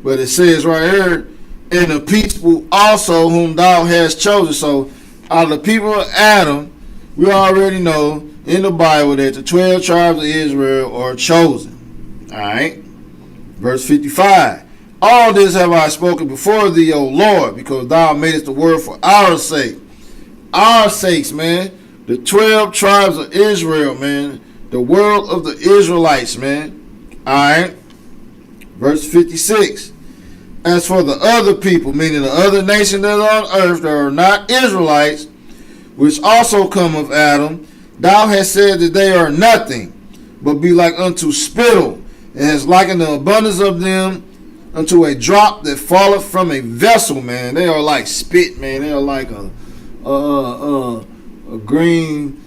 But it says right here, and the people also whom thou hast chosen. So out of the people of Adam, we already know in the Bible that the 12 tribes of Israel are chosen. Alright. Verse 55. All this have I spoken before thee, O Lord, because thou madest the word for our sake, our sakes, man. The 12 tribes of Israel, man. The world of the Israelites, man. Alright. Verse 56. As for the other people, meaning the other nations that are on earth that are not Israelites, which also come of Adam, thou hast said that they are nothing, but be like unto spittle, and hast likened the abundance of them unto a drop that falleth from a vessel, man. They are like spit, man. They are like a green,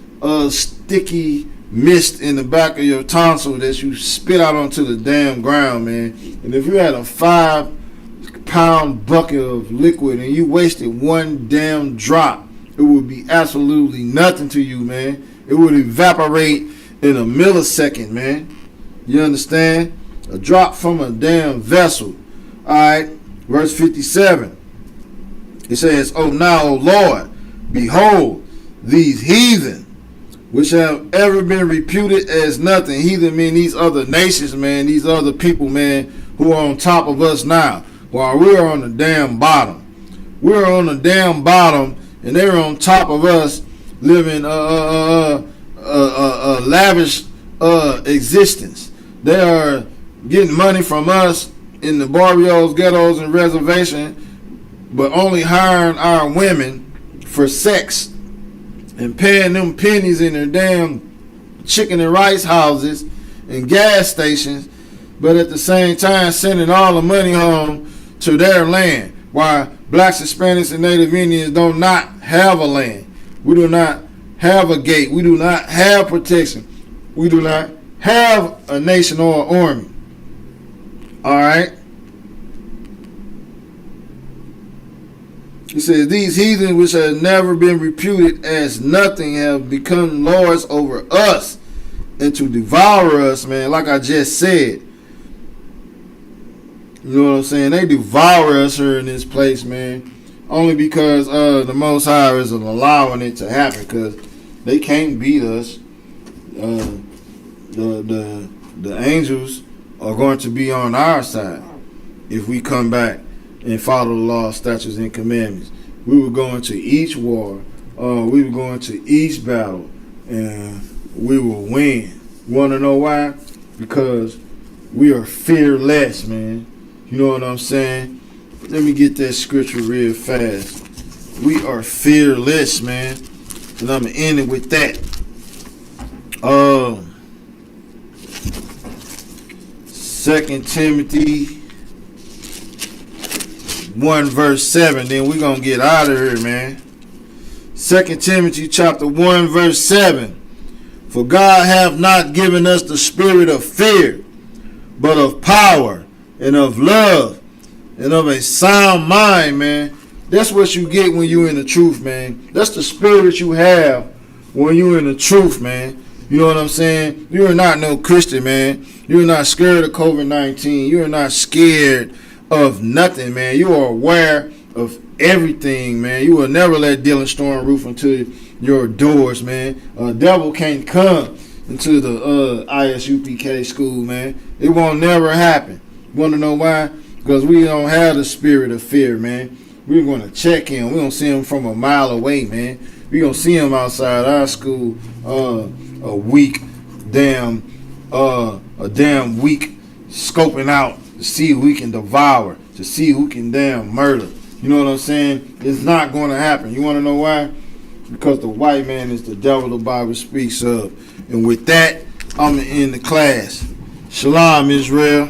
sticky mist in the back of your tonsil that you spit out onto the damn ground, man. And if you had a 5-pound bucket of liquid and you wasted one damn drop, it would be absolutely nothing to you, man. It would evaporate in a millisecond, man. You understand? A drop from a damn vessel. Alright, verse 57. It says, "O now, O Lord, behold, these heathen, which have ever been reputed as nothing." Heathen mean these other nations, man, these other people, man, who are on top of us now, while we're on the damn bottom. We're on the damn bottom, and they're on top of us, living a lavish existence. They are getting money from us in the barrios, ghettos, and reservation, but only hiring our women for sex and paying them pennies in their damn chicken and rice houses and gas stations, but at the same time sending all the money home to their land, while blacks, Hispanics, and Native Indians do not have a land. We do not have a gate. We do not have protection. We do not have a nation or an army. Alright? He says, "These heathens which have never been reputed as nothing have become lords over us and to devour us," man, like I just said. You know what I'm saying? They devour us here in this place, man. Only because the Most High isn't allowing it to happen, because they can't beat us. The angels are going to be on our side if we come back and follow the law, statutes, and commandments. We will go into each war. We will go into each battle, and we will win. You want to know why? Because we are fearless, man. You know what I'm saying? Let me get that scripture real fast. We are fearless, man. And I'm going to end it with that. 2 Timothy 1 verse 7. Then we're going to get out of here, man. 2 Timothy chapter 1 verse 7. "For God hath not given us the spirit of fear, but of power and of love and of a sound mind," man. That's what you get when you in the truth, man. That's the spirit you have when you in the truth, man. You know what I'm saying? You are not no Christian, man. You are not scared of COVID-19. You are not scared of nothing, man. You are aware of everything, man. You will never let Dylan storm roof into your doors, man. A devil can't come into the ISUPK school, man. It won't never happen. You want to know why? Because we don't have the spirit of fear, man. We're going to check him. We're going to see him from a mile away, man. We're going to see him outside our school a damn week scoping out to see who we can devour, to see who can damn murder. You know what I'm saying? It's not going to happen. You want to know why? Because the white man is the devil the Bible speaks of. And with that, I'm going to end the class. Shalom, Israel.